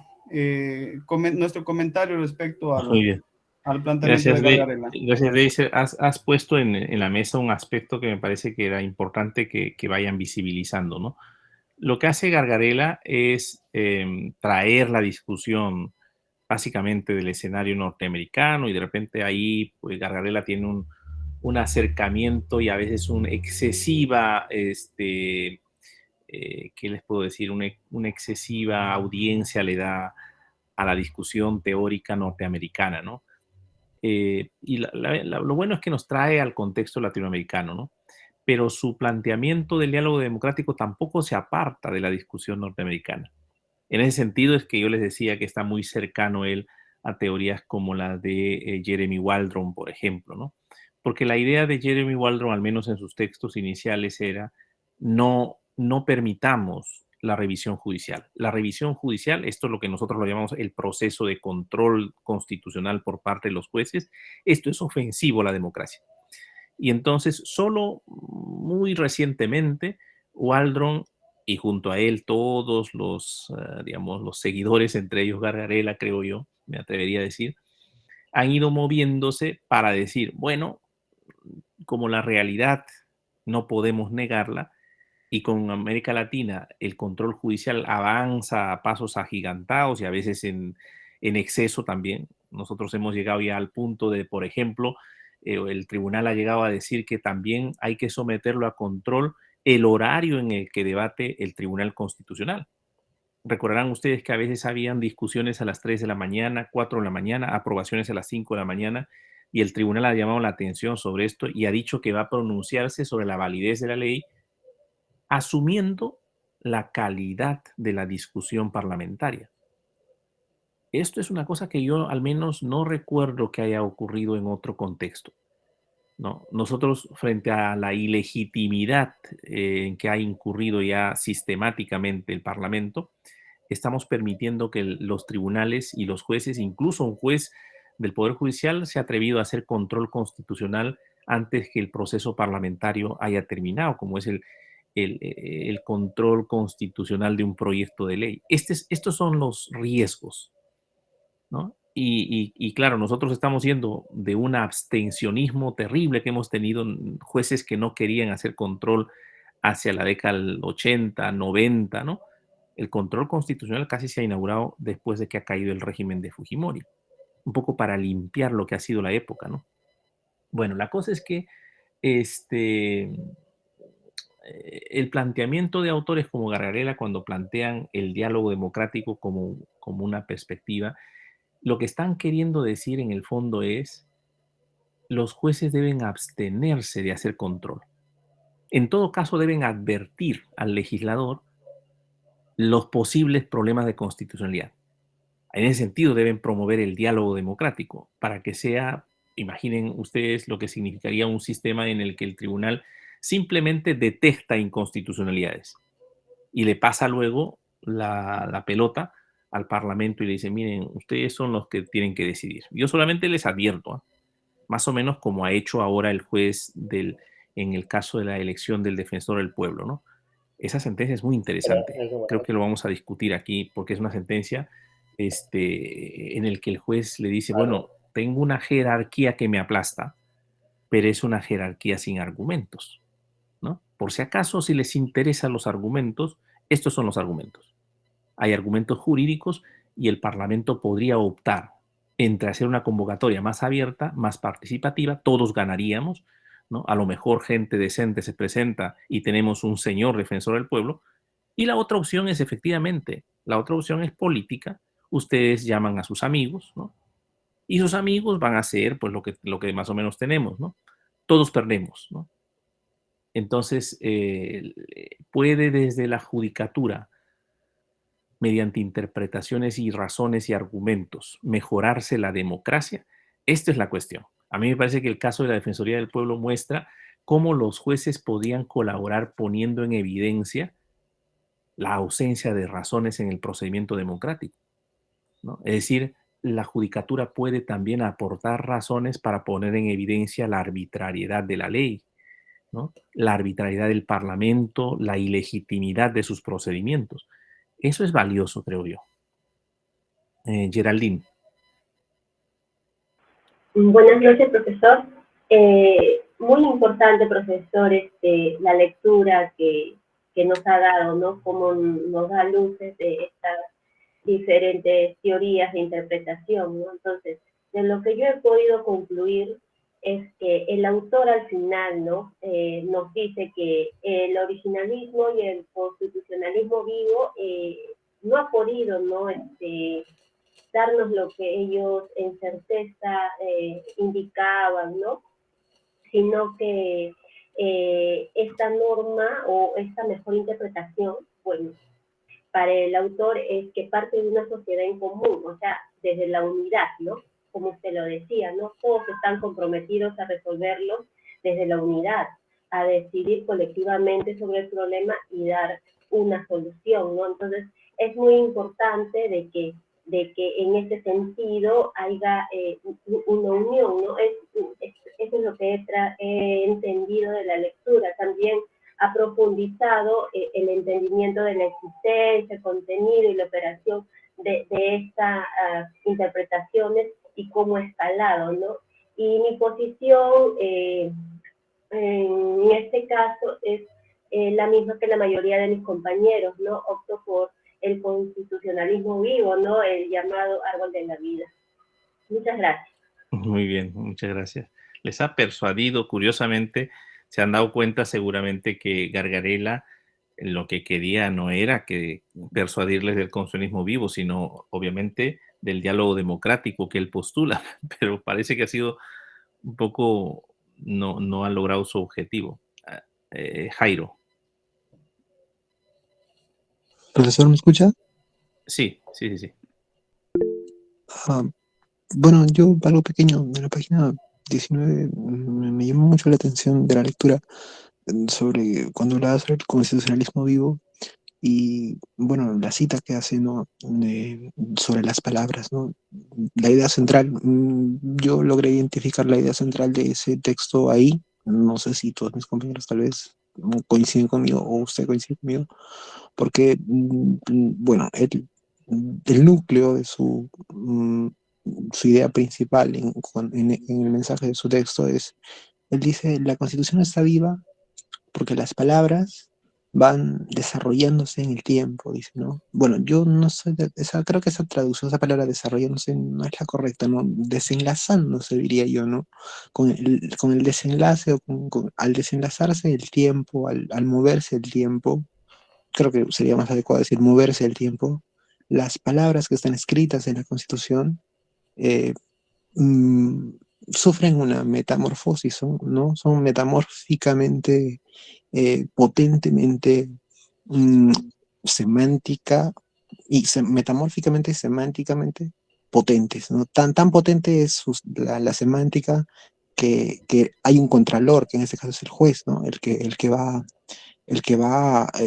comentario respecto al planteamiento de Gargarella. Gracias, Deiser. Has puesto en la mesa un aspecto que me parece que era importante que vayan visibilizando, ¿no? Lo que hace Gargarella es traer la discusión básicamente del escenario norteamericano y de repente ahí pues Gargarella tiene un acercamiento y a veces una excesiva, ¿qué les puedo decir? Una excesiva audiencia le da a la discusión teórica norteamericana, ¿no? Y lo bueno es que nos trae al contexto latinoamericano, ¿no? Pero su planteamiento del diálogo democrático tampoco se aparta de la discusión norteamericana. En ese sentido es que yo les decía que está muy cercano él a teorías como la de Jeremy Waldron, por ejemplo, ¿no? Porque la idea de Jeremy Waldron, al menos en sus textos iniciales, era no permitamos la revisión judicial. La revisión judicial, esto es lo que nosotros lo llamamos el proceso de control constitucional por parte de los jueces, esto es ofensivo a la democracia. Y entonces, solo muy recientemente, Waldron y junto a él todos los, digamos, los seguidores, entre ellos Gargarella, creo yo, me atrevería a decir, han ido moviéndose para decir, bueno, como la realidad no podemos negarla, y con América Latina el control judicial avanza a pasos agigantados y a veces en exceso también. Nosotros hemos llegado ya al punto de, por ejemplo, el tribunal ha llegado a decir que también hay que someterlo a control el horario en el que debate el Tribunal Constitucional. Recordarán ustedes que a veces habían discusiones a las 3 de la mañana, 4 de la mañana, aprobaciones a las 5 de la mañana, y el tribunal ha llamado la atención sobre esto y ha dicho que va a pronunciarse sobre la validez de la ley, asumiendo la calidad de la discusión parlamentaria. Esto es una cosa que yo al menos no recuerdo que haya ocurrido en otro contexto. ¿no? Nosotros, frente a la ilegitimidad en que ha incurrido ya sistemáticamente el Parlamento, estamos permitiendo que los tribunales y los jueces, incluso un juez del Poder Judicial, se ha atrevido a hacer control constitucional antes que el proceso parlamentario haya terminado, como es el control constitucional de un proyecto de ley. Estos son los riesgos, ¿no? Y claro, nosotros estamos yendo de un abstencionismo terrible que hemos tenido, jueces que no querían hacer control hacia la década del 80, 90, ¿no? El control constitucional casi se ha inaugurado después de que ha caído el régimen de Fujimori, un poco para limpiar lo que ha sido la época, ¿no? Bueno, la cosa es que el planteamiento de autores como Gargarella, cuando plantean el diálogo democrático como una perspectiva, lo que están queriendo decir en el fondo es: los jueces deben abstenerse de hacer control. En todo caso, deben advertir al legislador los posibles problemas de constitucionalidad. En ese sentido, deben promover el diálogo democrático para que sea, imaginen ustedes lo que significaría un sistema en el que el tribunal simplemente detecta inconstitucionalidades y le pasa luego la pelota al Parlamento y le dice: miren, ustedes son los que tienen que decidir. Yo solamente les advierto, más o menos como ha hecho ahora el juez en el caso de la elección del defensor del pueblo, ¿no? Esa sentencia es muy interesante. Creo que lo vamos a discutir aquí porque es una sentencia en el que el juez le dice: bueno, tengo una jerarquía que me aplasta, pero es una jerarquía sin argumentos, ¿no? Por si acaso, si les interesan los argumentos, estos son los argumentos. Hay argumentos jurídicos y el Parlamento podría optar entre hacer una convocatoria más abierta, más participativa, todos ganaríamos, ¿no? A lo mejor gente decente se presenta y tenemos un señor defensor del pueblo. Y la otra opción es efectivamente, la otra opción es política. Ustedes llaman a sus amigos, ¿no? Y sus amigos van a hacer pues lo que más o menos tenemos, ¿no? Todos perdemos, ¿no? Entonces, puede desde la judicatura, mediante interpretaciones y razones y argumentos, mejorarse la democracia. Esta es la cuestión. A mí me parece que el caso de la Defensoría del Pueblo muestra cómo los jueces podían colaborar poniendo en evidencia la ausencia de razones en el procedimiento democrático, ¿no? Es decir, la judicatura puede también aportar razones para poner en evidencia la arbitrariedad de la ley, ¿no? La arbitrariedad del Parlamento, la ilegitimidad de sus procedimientos. Eso es valioso, creo yo. Geraldine. Buenas noches, profesor. Muy importante, profesor, la lectura que nos ha dado, ¿no? Cómo nos da luces de estas diferentes teorías de interpretación, ¿no? Entonces, de lo que yo he podido concluir es que el autor al final, ¿no? Nos dice que el originalismo y el constitucionalismo vivo no ha podido, ¿no? Darnos lo que ellos en certeza indicaban, ¿no? Sino que esta norma o esta mejor interpretación, bueno, para el autor es que parte de una sociedad en común, o sea, desde la unidad, ¿no? Como usted lo decía, ¿no? Todos están comprometidos a resolverlo desde la unidad, a decidir colectivamente sobre el problema y dar una solución, ¿no? Entonces, es muy importante de que en ese sentido haya una unión, ¿no? Eso es lo que he entendido de la lectura. También ha profundizado el entendimiento de la existencia, el contenido y la operación de estas interpretaciones y cómo escalado, ¿no? Y mi posición en este caso es la misma que la mayoría de mis compañeros, ¿no? Opto por el constitucionalismo vivo, ¿no? El llamado árbol de la vida. Muchas gracias. Muy bien, muchas gracias. Les ha persuadido, curiosamente, se han dado cuenta seguramente que Gargarella lo que quería no era que persuadirles del constitucionalismo vivo, sino obviamente del diálogo democrático que él postula, pero parece que ha sido un poco, no ha logrado su objetivo. Jairo. ¿Profesor, me escucha? Sí. Bueno, yo algo pequeño de la página 19 me llamó mucho la atención de la lectura sobre cuando hablaba sobre el constitucionalismo vivo y, bueno, la cita que hace, ¿no? Sobre las palabras, ¿no? La idea central, yo logré identificar la idea central de ese texto ahí. No sé si todos mis compañeros tal vez coinciden conmigo o usted coincide conmigo, porque, bueno, el núcleo de su idea principal en el mensaje de su texto es, él dice, la Constitución está viva porque las palabras van desarrollándose en el tiempo, dice, ¿no? Bueno, yo no sé, creo que esa traducción, esa palabra desarrollándose no es la correcta, ¿no? Desenlazándose, diría yo, ¿no? Con el desenlace o al desenlazarse el tiempo, al moverse el tiempo, creo que sería más adecuado decir moverse el tiempo, las palabras que están escritas en la Constitución sufren una metamorfosis, ¿no? Son metamórficamente, potentemente semántica y metamórficamente y semánticamente potentes, ¿no? Tan potente es la semántica que hay un contralor, que en este caso es el juez, ¿no? El que va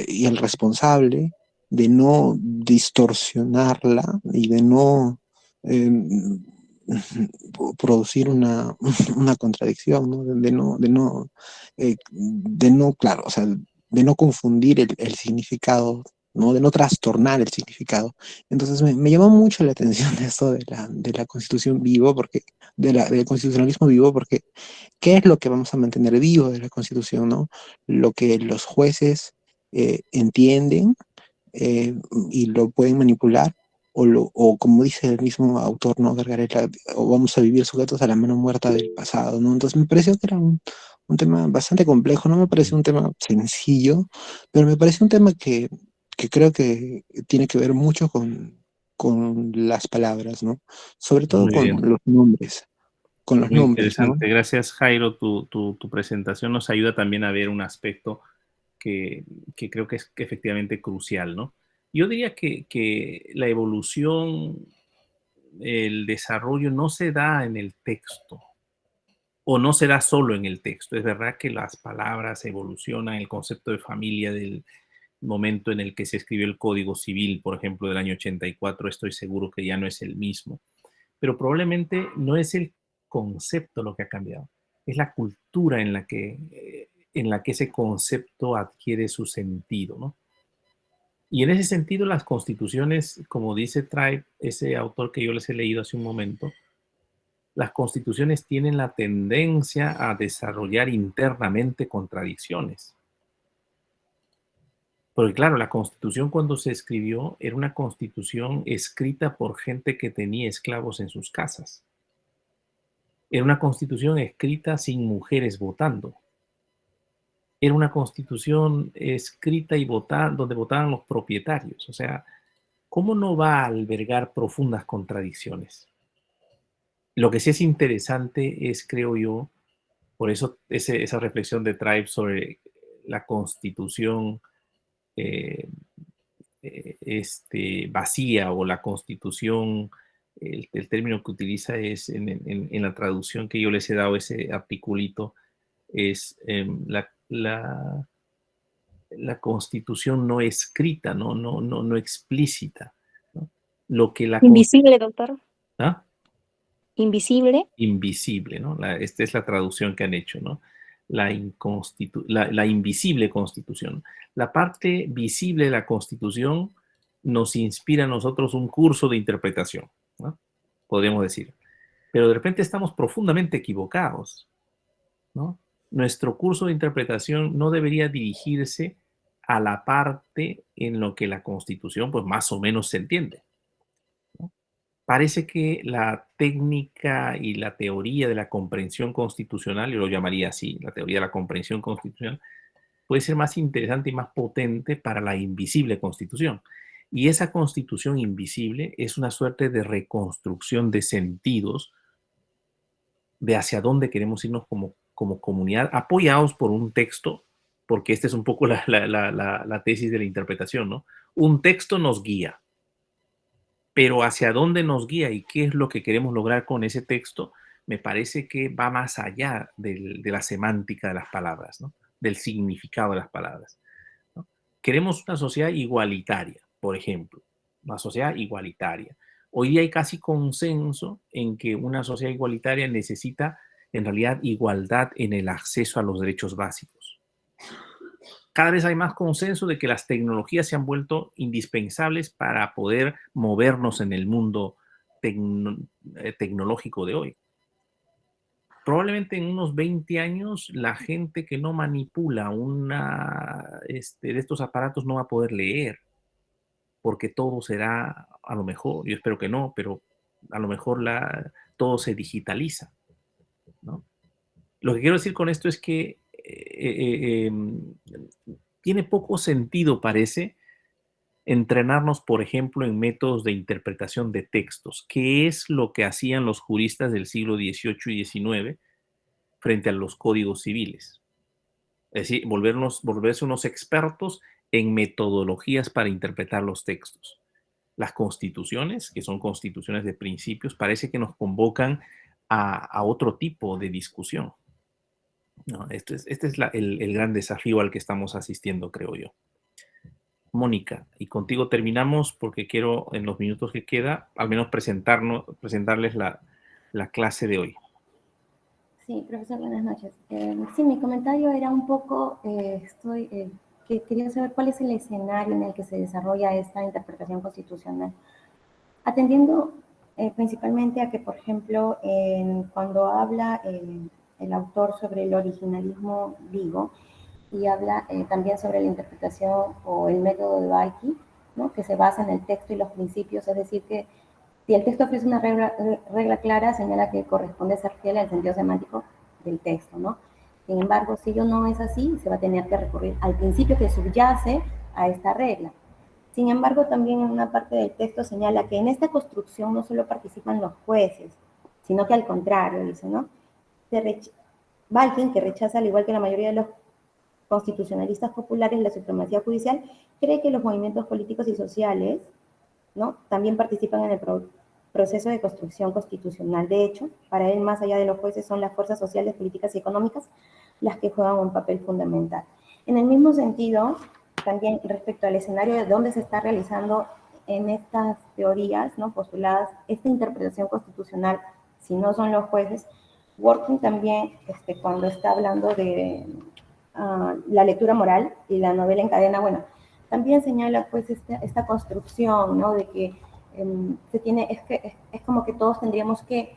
y el responsable de no distorsionarla y de no producir una contradicción, ¿no? Claro, o sea, de no confundir el significado, ¿no? De no trastornar el significado. Entonces me llamó mucho la atención esto de la Constitución vivo, del constitucionalismo vivo, porque ¿qué es lo que vamos a mantener vivo de la Constitución, ¿no? Lo que los jueces entienden y lo pueden manipular, o como dice el mismo autor, ¿no? Gargarella, o vamos a vivir sujetos a la mano muerta del pasado, ¿no? Entonces me pareció que era un tema bastante complejo, no me pareció un tema sencillo, pero me pareció un tema que creo que tiene que ver mucho con las palabras, ¿no? Sobre todo Muy con bien. los nombres. Con los Muy nombres, ¿no? interesante. Gracias, Jairo. Tu presentación nos ayuda también a ver un aspecto que creo que es efectivamente crucial, ¿no? Yo diría que la evolución, el desarrollo no se da en el texto, o no se da solo en el texto. Es verdad que las palabras evolucionan, el concepto de familia del momento en el que se escribió el Código Civil, por ejemplo, del año 84, estoy seguro que ya no es el mismo. Pero probablemente no es el concepto lo que ha cambiado, es la cultura en la que ese concepto adquiere su sentido, ¿no? Y en ese sentido, las constituciones, como dice Tribe, ese autor que yo les he leído hace un momento, las constituciones tienen la tendencia a desarrollar internamente contradicciones. Porque claro, la Constitución cuando se escribió era una Constitución escrita por gente que tenía esclavos en sus casas. Era una Constitución escrita sin mujeres votando. Era una Constitución escrita y donde votaban los propietarios. O sea, ¿cómo no va a albergar profundas contradicciones? Lo que sí es interesante es, creo yo, por eso esa reflexión de Tribe sobre la Constitución vacía, o la Constitución, el término que utiliza es en la traducción que yo les he dado, ese articulito, es la Constitución no escrita, no explícita, ¿no? Lo que Invisible, doctor. ¿Ah? Invisible. Invisible, ¿no? Esta es la traducción que han hecho, ¿no? La invisible Constitución. La parte visible de la Constitución nos inspira a nosotros un curso de interpretación, ¿no? Podríamos decir. Pero de repente estamos profundamente equivocados, ¿no? Nuestro curso de interpretación no debería dirigirse a la parte en lo que la Constitución, pues más o menos se entiende, ¿no? Parece que la técnica y la teoría de la comprensión constitucional, yo lo llamaría así, la teoría de la comprensión constitucional, puede ser más interesante y más potente para la invisible Constitución. Y esa Constitución invisible es una suerte de reconstrucción de sentidos de hacia dónde queremos irnos como comunidad, apoyados por un texto, porque esta es un poco la tesis de la interpretación, ¿no? Un texto nos guía, pero hacia dónde nos guía y qué es lo que queremos lograr con ese texto, me parece que va más allá de la semántica de las palabras, ¿no? Del significado de las palabras, ¿no? Queremos una sociedad igualitaria, por ejemplo, una sociedad igualitaria. Hoy día hay casi consenso en que una sociedad igualitaria necesita, en realidad, igualdad en el acceso a los derechos básicos. Cada vez hay más consenso de que las tecnologías se han vuelto indispensables para poder movernos en el mundo tecnológico de hoy. Probablemente en unos 20 años la gente que no manipula de estos aparatos no va a poder leer, porque todo será, a lo mejor, yo espero que no, pero a lo mejor todo se digitaliza, ¿no? Lo que quiero decir con esto es que tiene poco sentido, parece, entrenarnos, por ejemplo, en métodos de interpretación de textos, que es lo que hacían los juristas del siglo XVIII y XIX frente a los códigos civiles. Es decir, volverse unos expertos en metodologías para interpretar los textos. Las constituciones, que son constituciones de principios, parece que nos convocan a otro tipo de discusión. No, este es el gran desafío al que estamos asistiendo, creo yo. Mónica, y contigo terminamos porque quiero en los minutos que queda al menos presentarles la clase de hoy. Sí, profesor, buenas noches. Sí, mi comentario era un poco, que quería saber cuál es el escenario en el que se desarrolla esta interpretación constitucional. Atendiendo principalmente a que, por ejemplo, cuando habla el autor sobre el originalismo vivo, y habla también sobre la interpretación o el método de Baiki, ¿no? Que se basa en el texto y los principios, es decir, que si el texto ofrece una regla clara, señala que corresponde ser fiel al sentido semántico del texto, ¿no? Sin embargo, si ello no es así, se va a tener que recurrir al principio que subyace a esta regla. Sin embargo, también en una parte del texto señala que en esta construcción no solo participan los jueces, sino que al contrario, dice, ¿no? Balkin, que rechaza, al igual que la mayoría de los constitucionalistas populares, la supremacía judicial, cree que los movimientos políticos y sociales, ¿no? También participan en el proceso de construcción constitucional. De hecho, para él, más allá de los jueces, son las fuerzas sociales, políticas y económicas las que juegan un papel fundamental. En el mismo sentido, también respecto al escenario de dónde se está realizando en estas teorías, ¿no? Postuladas, esta interpretación constitucional, si no son los jueces, Working también, cuando está hablando de la lectura moral y la novela en cadena, bueno, también señala pues esta construcción, ¿no? De que es como que todos tendríamos que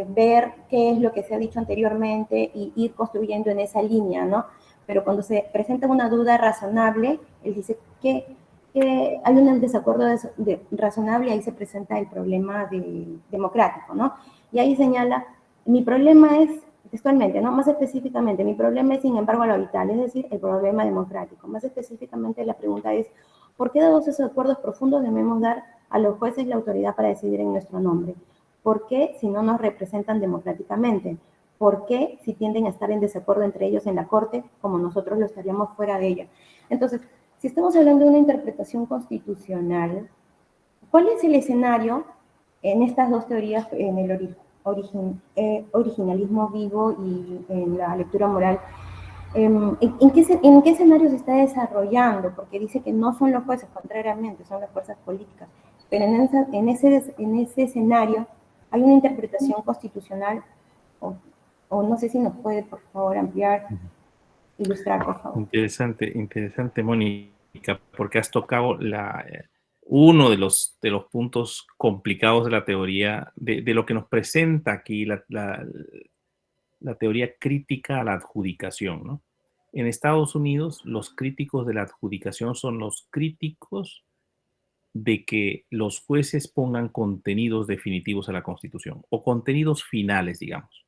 ver qué es lo que se ha dicho anteriormente y ir construyendo en esa línea, ¿no? Pero cuando se presenta una duda razonable, él dice que hay un desacuerdo razonable, ahí se presenta el problema democrático, ¿no? Y ahí señala, mi problema es, textualmente, ¿no? Más específicamente, mi problema es, sin embargo, lo vital, es decir, el problema democrático. Más específicamente, la pregunta es, ¿por qué dados esos acuerdos profundos debemos dar a los jueces la autoridad para decidir en nuestro nombre? ¿Por qué si no nos representan democráticamente? ¿Por qué si tienden a estar en desacuerdo entre ellos en la Corte, como nosotros lo estaríamos fuera de ella? Entonces, si estamos hablando de una interpretación constitucional, ¿cuál es el escenario en estas dos teorías, en el originalismo vivo y en la lectura moral? ¿En qué escenario se está desarrollando? Porque dice que no son los jueces, contrariamente, son las fuerzas políticas. Pero en ese escenario hay una interpretación constitucional, o no sé si nos puede, por favor, ampliar, ilustrar, por favor. Interesante, Mónica, porque has tocado uno de los puntos complicados de la teoría, de lo que nos presenta aquí la teoría crítica a la adjudicación, ¿no? En Estados Unidos, los críticos de la adjudicación son los críticos de que los jueces pongan contenidos definitivos a la Constitución, o contenidos finales, digamos.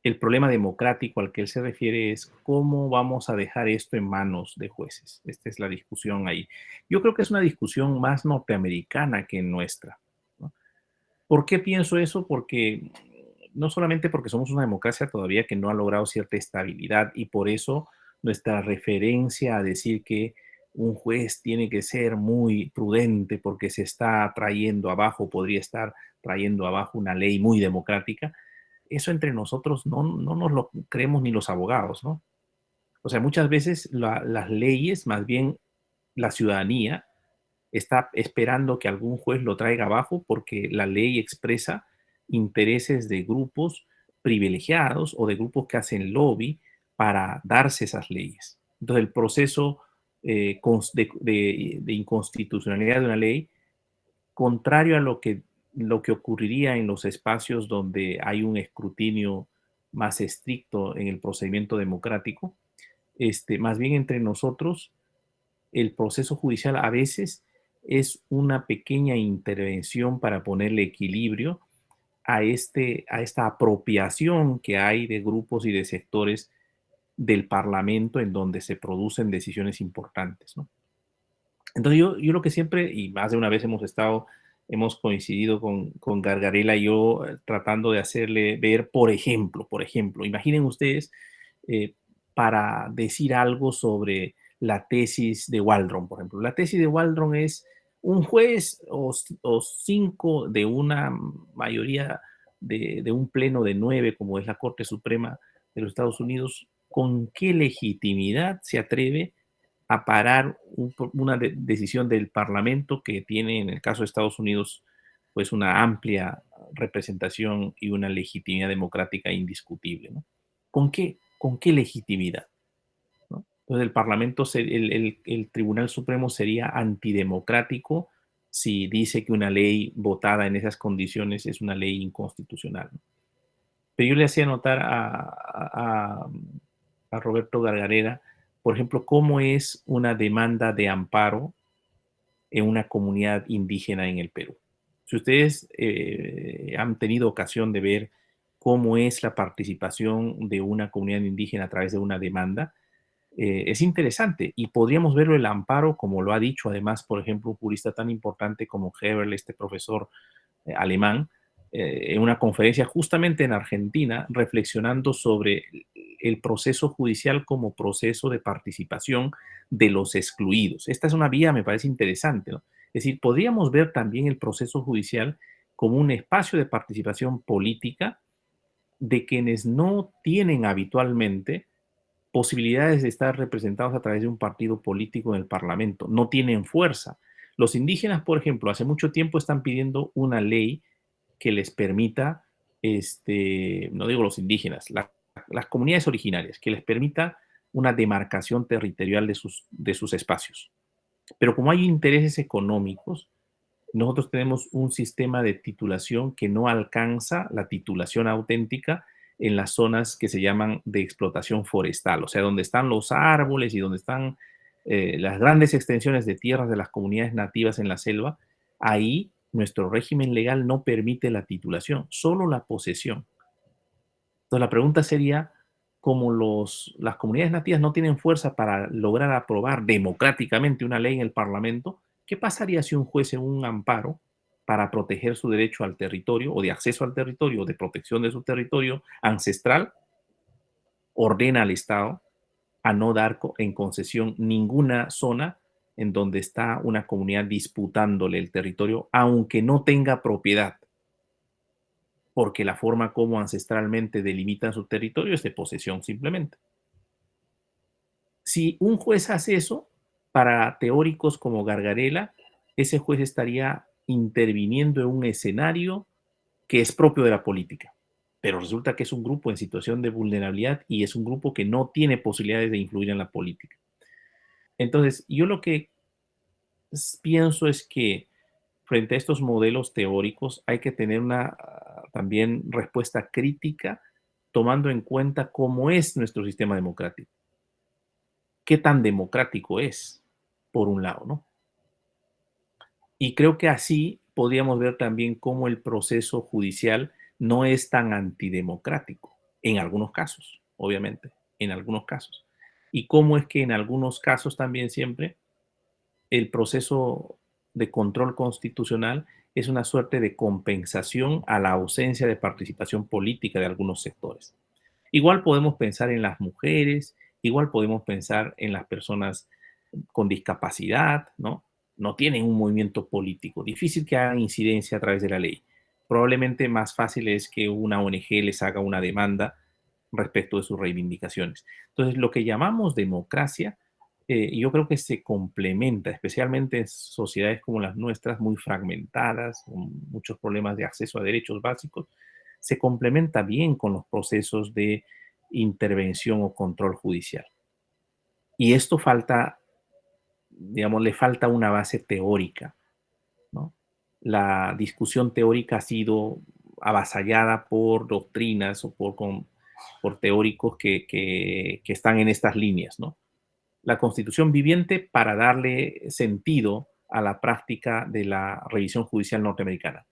El problema democrático al que él se refiere es cómo vamos a dejar esto en manos de jueces. Esta es la discusión ahí. Yo creo que es una discusión más norteamericana que nuestra, ¿no? ¿Por qué pienso eso? Porque no solamente porque somos una democracia todavía que no ha logrado cierta estabilidad y por eso nuestra referencia a decir que un juez tiene que ser muy prudente porque se está trayendo abajo, podría estar trayendo abajo una ley muy democrática. Eso entre nosotros no nos lo creemos ni los abogados, ¿no? O sea, muchas veces las leyes, más bien la ciudadanía, está esperando que algún juez lo traiga abajo porque la ley expresa intereses de grupos privilegiados o de grupos que hacen lobby para darse esas leyes. Entonces, el proceso de inconstitucionalidad de una ley, contrario a lo que ocurriría en los espacios donde hay un escrutinio más estricto en el procedimiento democrático, más bien entre nosotros, el proceso judicial a veces es una pequeña intervención para ponerle equilibrio a esta apropiación que hay de grupos y de sectores del Parlamento en donde se producen decisiones importantes, ¿no? Entonces yo lo que siempre, y más de una vez hemos coincidido con Gargarella y yo tratando de hacerle ver, por ejemplo, imaginen ustedes, para decir algo sobre la tesis de Waldron, por ejemplo. La tesis de Waldron es un juez o 5 de una mayoría de un pleno de 9, como es la Corte Suprema de los Estados Unidos, ¿con qué legitimidad se atreve a parar una decisión del Parlamento que tiene, en el caso de Estados Unidos, pues una amplia representación y una legitimidad democrática indiscutible, ¿no? ¿Con qué legitimidad? ¿No? Entonces el Parlamento, el Tribunal Supremo sería antidemocrático si dice que una ley votada en esas condiciones es una ley inconstitucional, ¿no? Pero yo le hacía notar a Roberto Gargarella, por ejemplo, cómo es una demanda de amparo en una comunidad indígena en el Perú. Si ustedes han tenido ocasión de ver cómo es la participación de una comunidad indígena a través de una demanda, es interesante y podríamos verlo el amparo, como lo ha dicho además, por ejemplo, un jurista tan importante como Heberl, este profesor alemán, en una conferencia justamente en Argentina, reflexionando sobre el proceso judicial como proceso de participación de los excluidos. Esta es una vía, me parece interesante, ¿no? Es decir, podríamos ver también el proceso judicial como un espacio de participación política de quienes no tienen habitualmente posibilidades de estar representados a través de un partido político en el Parlamento, no tienen fuerza. Los indígenas, por ejemplo, hace mucho tiempo están pidiendo una ley que les permita, no digo los indígenas, las comunidades originarias, que les permita una demarcación territorial de sus espacios. Pero como hay intereses económicos, nosotros tenemos un sistema de titulación que no alcanza la titulación auténtica en las zonas que se llaman de explotación forestal, o sea, donde están los árboles y donde están las grandes extensiones de tierras de las comunidades nativas en la selva. Ahí nuestro régimen legal no permite la titulación, solo la posesión. Entonces la pregunta sería, como las comunidades nativas no tienen fuerza para lograr aprobar democráticamente una ley en el Parlamento, ¿qué pasaría si un juez en un amparo para proteger su derecho al territorio o de acceso al territorio o de protección de su territorio ancestral ordena al Estado a no dar en concesión ninguna zona en donde está una comunidad disputándole el territorio, aunque no tenga propiedad? Porque la forma como ancestralmente delimitan su territorio es de posesión simplemente. Si un juez hace eso, para teóricos como Gargarella, ese juez estaría interviniendo en un escenario que es propio de la política, pero resulta que es un grupo en situación de vulnerabilidad y es un grupo que no tiene posibilidades de influir en la política. Entonces, yo lo que pienso es que frente a estos modelos teóricos hay que tener una también respuesta crítica, tomando en cuenta cómo es nuestro sistema democrático. ¿Qué tan democrático es, por un lado, ¿no? Y creo que así podríamos ver también cómo el proceso judicial no es tan antidemocrático, en algunos casos, obviamente, en algunos casos. Y cómo es que en algunos casos también siempre el proceso de control constitucional es una suerte de compensación a la ausencia de participación política de algunos sectores. Igual podemos pensar en las mujeres, igual podemos pensar en las personas con discapacidad, ¿no? No tienen un movimiento político. Difícil que hagan incidencia a través de la ley. Probablemente más fácil es que una ONG les haga una demanda respecto de sus reivindicaciones. Entonces, lo que llamamos democracia, yo creo que se complementa, especialmente en sociedades como las nuestras, muy fragmentadas, con muchos problemas de acceso a derechos básicos, se complementa bien con los procesos de intervención o control judicial. Y esto falta, digamos, le falta una base teórica, ¿no? La discusión teórica ha sido avasallada por doctrinas o por teóricos que están en estas líneas, ¿no? La Constitución viviente para darle sentido a la práctica de la revisión judicial norteamericana.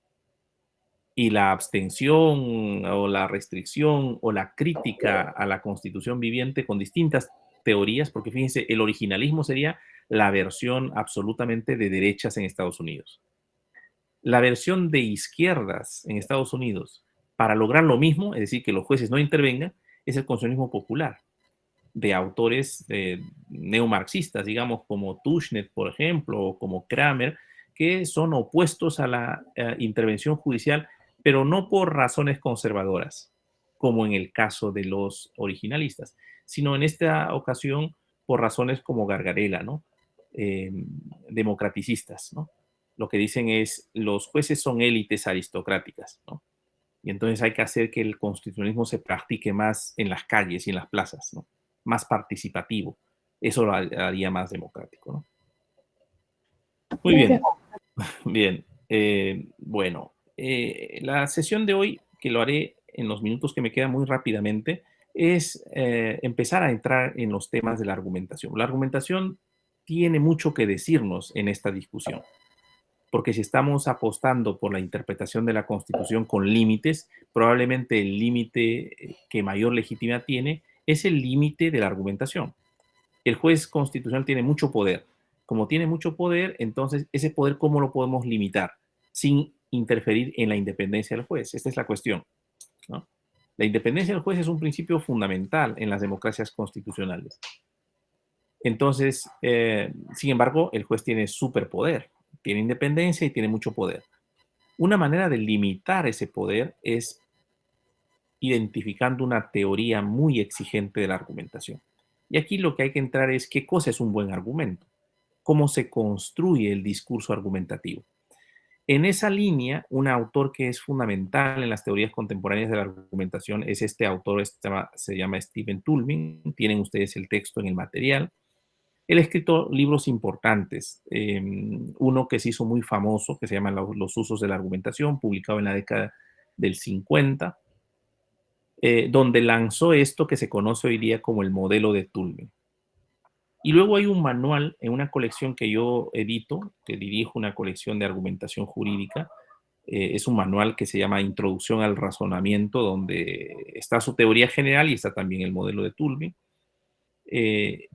Y la abstención o la restricción o la crítica a la Constitución viviente con distintas teorías, porque fíjense, el originalismo sería la versión absolutamente de derechas en Estados Unidos. La versión de izquierdas en Estados Unidos para lograr lo mismo, es decir, que los jueces no intervengan, es el constitucionalismo popular, de autores neomarxistas, digamos, como Tushnet, por ejemplo, o como Kramer, que son opuestos a la intervención judicial, pero no por razones conservadoras, como en el caso de los originalistas, sino en esta ocasión por razones como Gargarella, ¿no? Democraticistas, ¿no? Lo que dicen es, los jueces son élites aristocráticas, ¿no? Y entonces hay que hacer que el constitucionalismo se practique más en las calles y en las plazas, ¿no? Más participativo. Eso lo haría más democrático, ¿no? Muy bien. Bien. Bueno, la sesión de hoy, que lo haré en los minutos que me quedan muy rápidamente, es empezar a entrar en los temas de la argumentación. La argumentación tiene mucho que decirnos en esta discusión, porque si estamos apostando por la interpretación de la Constitución con límites, probablemente el límite que mayor legitimidad tiene es el límite de la argumentación. El juez constitucional tiene mucho poder. Como tiene mucho poder, entonces ese poder, ¿cómo lo podemos limitar? Sin interferir en la independencia del juez. Esta es la cuestión, ¿no? La independencia del juez es un principio fundamental en las democracias constitucionales. Entonces, sin embargo, el juez tiene superpoder, tiene independencia y tiene mucho poder. Una manera de limitar ese poder es identificando una teoría muy exigente de la argumentación. Y aquí lo que hay que entrar es qué cosa es un buen argumento, cómo se construye el discurso argumentativo. En esa línea, un autor que es fundamental en las teorías contemporáneas de la argumentación es este autor, se llama Stephen Toulmin. Tienen ustedes el texto en el material. Él ha escrito libros importantes, uno que se hizo muy famoso, que se llama Los usos de la argumentación, publicado en la década del 50, donde lanzó esto que se conoce hoy día como el modelo de Toulmin. Y luego hay un manual en una colección que yo edito, que dirijo una colección de argumentación jurídica. Es un manual que se llama Introducción al Razonamiento, donde está su teoría general y está también el modelo de Toulmin,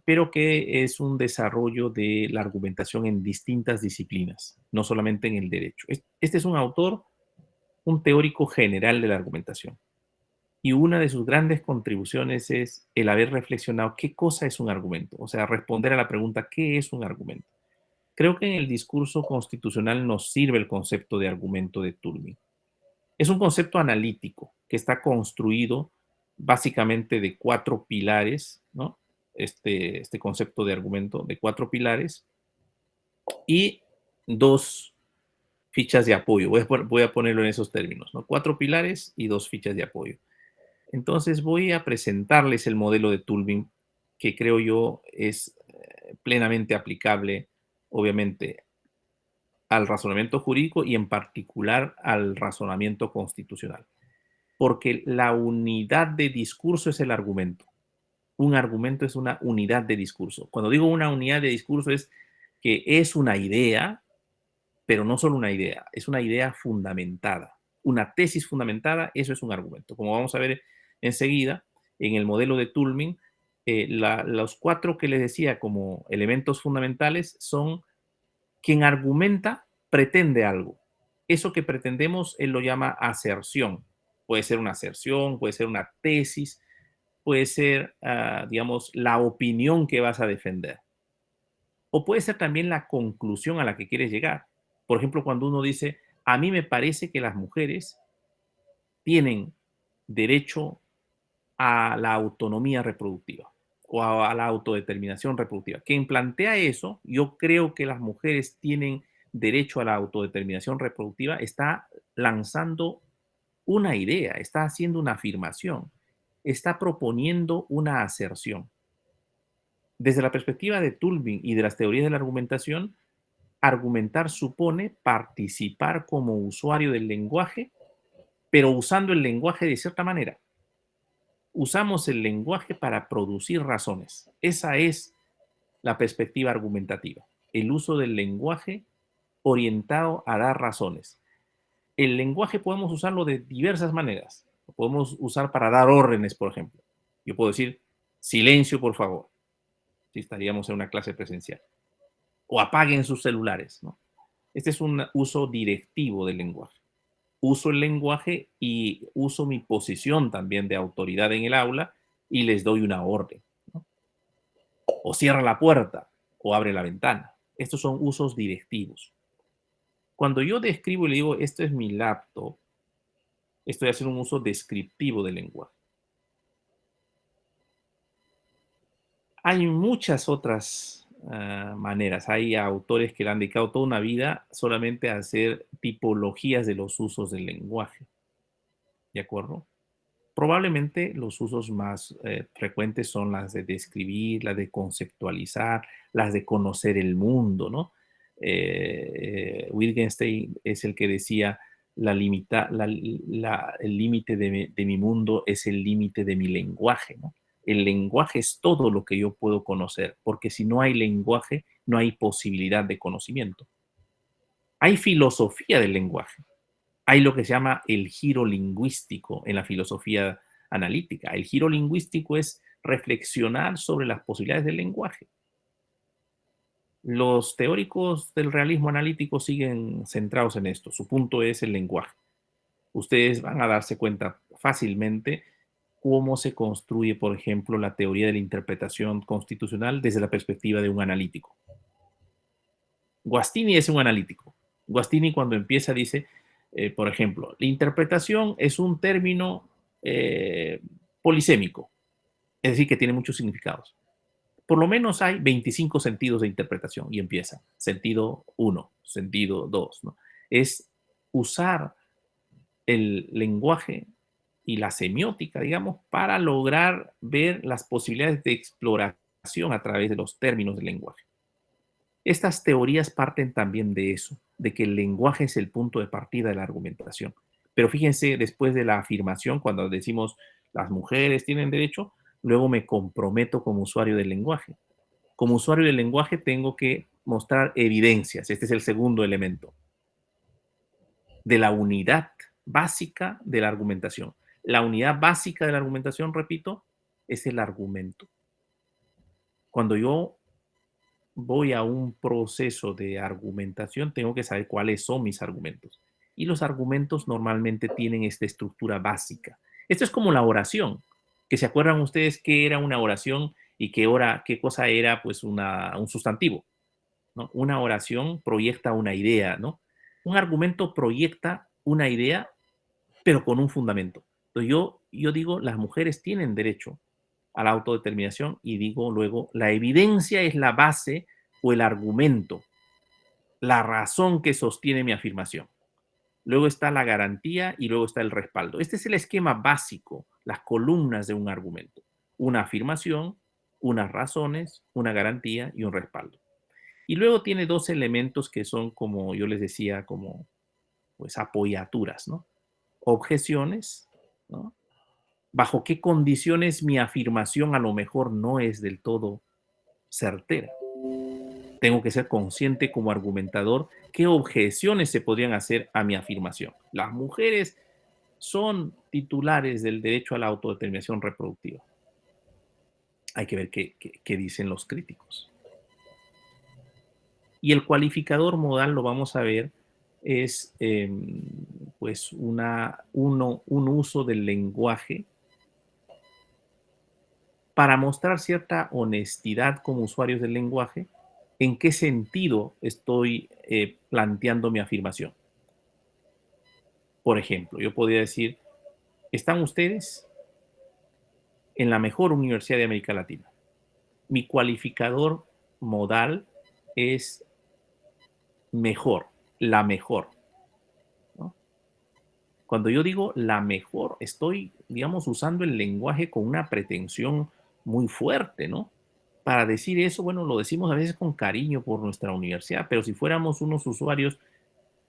pero que es un desarrollo de la argumentación en distintas disciplinas, no solamente en el derecho. Este es un autor, un teórico general de la argumentación. Y una de sus grandes contribuciones es el haber reflexionado qué cosa es un argumento, o sea, responder a la pregunta, ¿qué es un argumento? Creo que en el discurso constitucional nos sirve el concepto de argumento de Toulmin. Es un concepto analítico que está construido básicamente de 4 pilares, ¿no? Este concepto de argumento de 4 pilares y 2 fichas de apoyo. Voy a ponerlo en esos términos, ¿no? 4 pilares y 2 fichas de apoyo. Entonces voy a presentarles el modelo de Toulmin, que creo yo es plenamente aplicable, obviamente, al razonamiento jurídico y en particular al razonamiento constitucional. Porque la unidad de discurso es el argumento. Un argumento es una unidad de discurso. Cuando digo una unidad de discurso es que es una idea, pero no solo una idea, es una idea fundamentada. Una tesis fundamentada, eso es un argumento. Como vamos a ver enseguida, en el modelo de Toulmin, los 4 que les decía como elementos fundamentales son quien argumenta pretende algo. Eso que pretendemos, él lo llama aserción. Puede ser una aserción, puede ser una tesis, puede ser, digamos, la opinión que vas a defender. O puede ser también la conclusión a la que quieres llegar. Por ejemplo, cuando uno dice, a mí me parece que las mujeres tienen derecho a la autonomía reproductiva o a la autodeterminación reproductiva. Quien plantea eso, yo creo que las mujeres tienen derecho a la autodeterminación reproductiva, está lanzando una idea, está haciendo una afirmación, está proponiendo una aserción. Desde la perspectiva de Tulving y de las teorías de la argumentación, argumentar supone participar como usuario del lenguaje, pero usando el lenguaje de cierta manera. Usamos el lenguaje para producir razones. Esa es la perspectiva argumentativa. El uso del lenguaje orientado a dar razones. El lenguaje podemos usarlo de diversas maneras. Lo podemos usar para dar órdenes, por ejemplo. Yo puedo decir, silencio, por favor, si estaríamos en una clase presencial. O apaguen sus celulares, ¿no? Este es un uso directivo del lenguaje. Uso el lenguaje y uso mi posición también de autoridad en el aula y les doy una orden, ¿no? O cierra la puerta o abre la ventana. Estos son usos directivos. Cuando yo describo y le digo, esto es mi laptop, estoy haciendo un uso descriptivo del lenguaje. Hay muchas otras maneras. Hay autores que le han dedicado toda una vida solamente a hacer tipologías de los usos del lenguaje. ¿De acuerdo? Probablemente los usos más frecuentes son las de describir, las de conceptualizar, las de conocer el mundo, ¿no? Wittgenstein es el que decía, el límite de mi mundo es el límite de mi lenguaje, ¿no? El lenguaje es todo lo que yo puedo conocer, porque si no hay lenguaje, no hay posibilidad de conocimiento. Hay filosofía del lenguaje. Hay lo que se llama el giro lingüístico en la filosofía analítica. El giro lingüístico es reflexionar sobre las posibilidades del lenguaje. Los teóricos del realismo analítico siguen centrados en esto. Su punto es el lenguaje. Ustedes van a darse cuenta fácilmente cómo se construye, por ejemplo, la teoría de la interpretación constitucional desde la perspectiva de un analítico. Guattini es un analítico. Guattini, cuando empieza, dice, por ejemplo, la interpretación es un término polisémico, es decir, que tiene muchos significados. Por lo menos hay 25 sentidos de interpretación y empieza. Sentido 1, sentido 2, ¿no? Es usar el lenguaje y la semiótica, digamos, para lograr ver las posibilidades de exploración a través de los términos del lenguaje. Estas teorías parten también de eso, de que el lenguaje es el punto de partida de la argumentación. Pero fíjense, después de la afirmación, cuando decimos las mujeres tienen derecho, luego me comprometo como usuario del lenguaje. Como usuario del lenguaje tengo que mostrar evidencias. Este es el segundo elemento de la unidad básica de la argumentación. La unidad básica de la argumentación, repito, es el argumento. Cuando yo voy a un proceso de argumentación, tengo que saber cuáles son mis argumentos. Y los argumentos normalmente tienen esta estructura básica. Esto es como la oración, que se acuerdan ustedes qué era una oración y qué cosa era pues un sustantivo, ¿no? Una oración proyecta una idea, ¿no? Un argumento proyecta una idea, pero con un fundamento. Entonces yo digo, las mujeres tienen derecho a la autodeterminación y digo luego, la evidencia es la base o el argumento, la razón que sostiene mi afirmación. Luego está la garantía y luego está el respaldo. Este es el esquema básico, las columnas de un argumento. Una afirmación, unas razones, una garantía y un respaldo. Y luego tiene dos elementos que son, como yo les decía, como pues apoyaturas, ¿no? Objeciones, ¿no? ¿Bajo qué condiciones mi afirmación a lo mejor no es del todo certera? Tengo que ser consciente como argumentador qué objeciones se podrían hacer a mi afirmación. Las mujeres son titulares del derecho a la autodeterminación reproductiva. Hay que ver qué dicen los críticos. Y el cualificador modal, lo vamos a ver, es pues un uso del lenguaje para mostrar cierta honestidad como usuarios del lenguaje, en qué sentido estoy planteando mi afirmación. Por ejemplo, yo podría decir, ¿están ustedes en la mejor universidad de América Latina? Mi cualificador modal es mejor, la mejor, ¿no? Cuando yo digo la mejor, estoy, digamos, usando el lenguaje con una pretensión muy fuerte, ¿no? Para decir eso, bueno, lo decimos a veces con cariño por nuestra universidad, pero si fuéramos unos usuarios,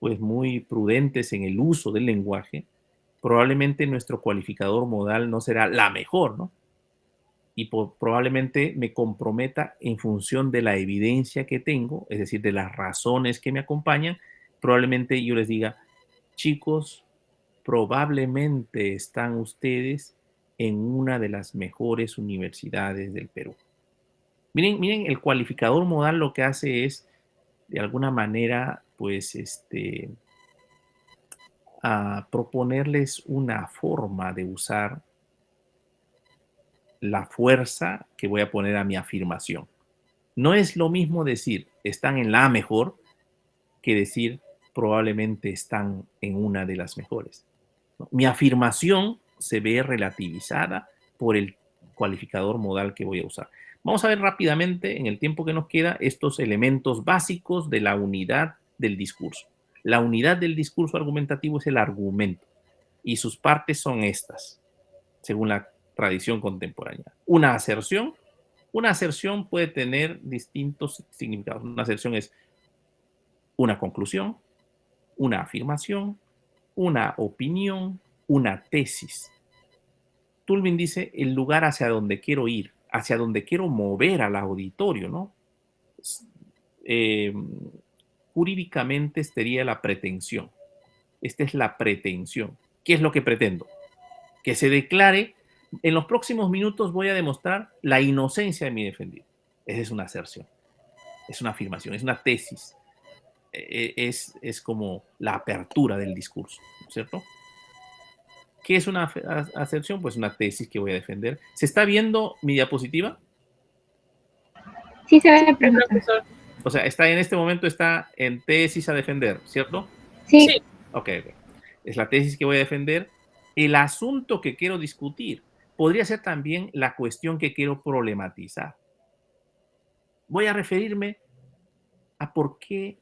pues, muy prudentes en el uso del lenguaje, probablemente nuestro cualificador modal no será la mejor, ¿no? Y probablemente me comprometa en función de la evidencia que tengo, es decir, de las razones que me acompañan, probablemente yo les diga, chicos, probablemente están ustedes en una de las mejores universidades del Perú. Miren, el cualificador modal lo que hace es, de alguna manera, pues, proponerles una forma de usar la fuerza que voy a poner a mi afirmación. No es lo mismo decir están en la mejor que decir probablemente están en una de las mejores. Mi afirmación se ve relativizada por el cualificador modal que voy a usar. Vamos a ver rápidamente, en el tiempo que nos queda, estos elementos básicos de la unidad del discurso. La unidad del discurso argumentativo es el argumento y sus partes son estas, según la tradición contemporánea. Una aserción puede tener distintos significados. Una aserción es una conclusión, una afirmación, una opinión, una tesis. Tulvin dice el lugar hacia donde quiero ir, hacia donde quiero mover al auditorio, ¿no? Jurídicamente sería la pretensión. Esta es la pretensión. ¿Qué es lo que pretendo? Que se declare, en los próximos minutos voy a demostrar la inocencia de mi defendido. Esa es una aserción, es una afirmación, es una tesis. Es como la apertura del discurso, ¿no es cierto? ¿Qué es una aserción? Pues una tesis que voy a defender. ¿Se está viendo mi diapositiva? Sí, se ve, profesor. O sea, en este momento está en tesis a defender, ¿cierto? Sí. Ok. Es la tesis que voy a defender. El asunto que quiero discutir podría ser también la cuestión que quiero problematizar. Voy a referirme a por qué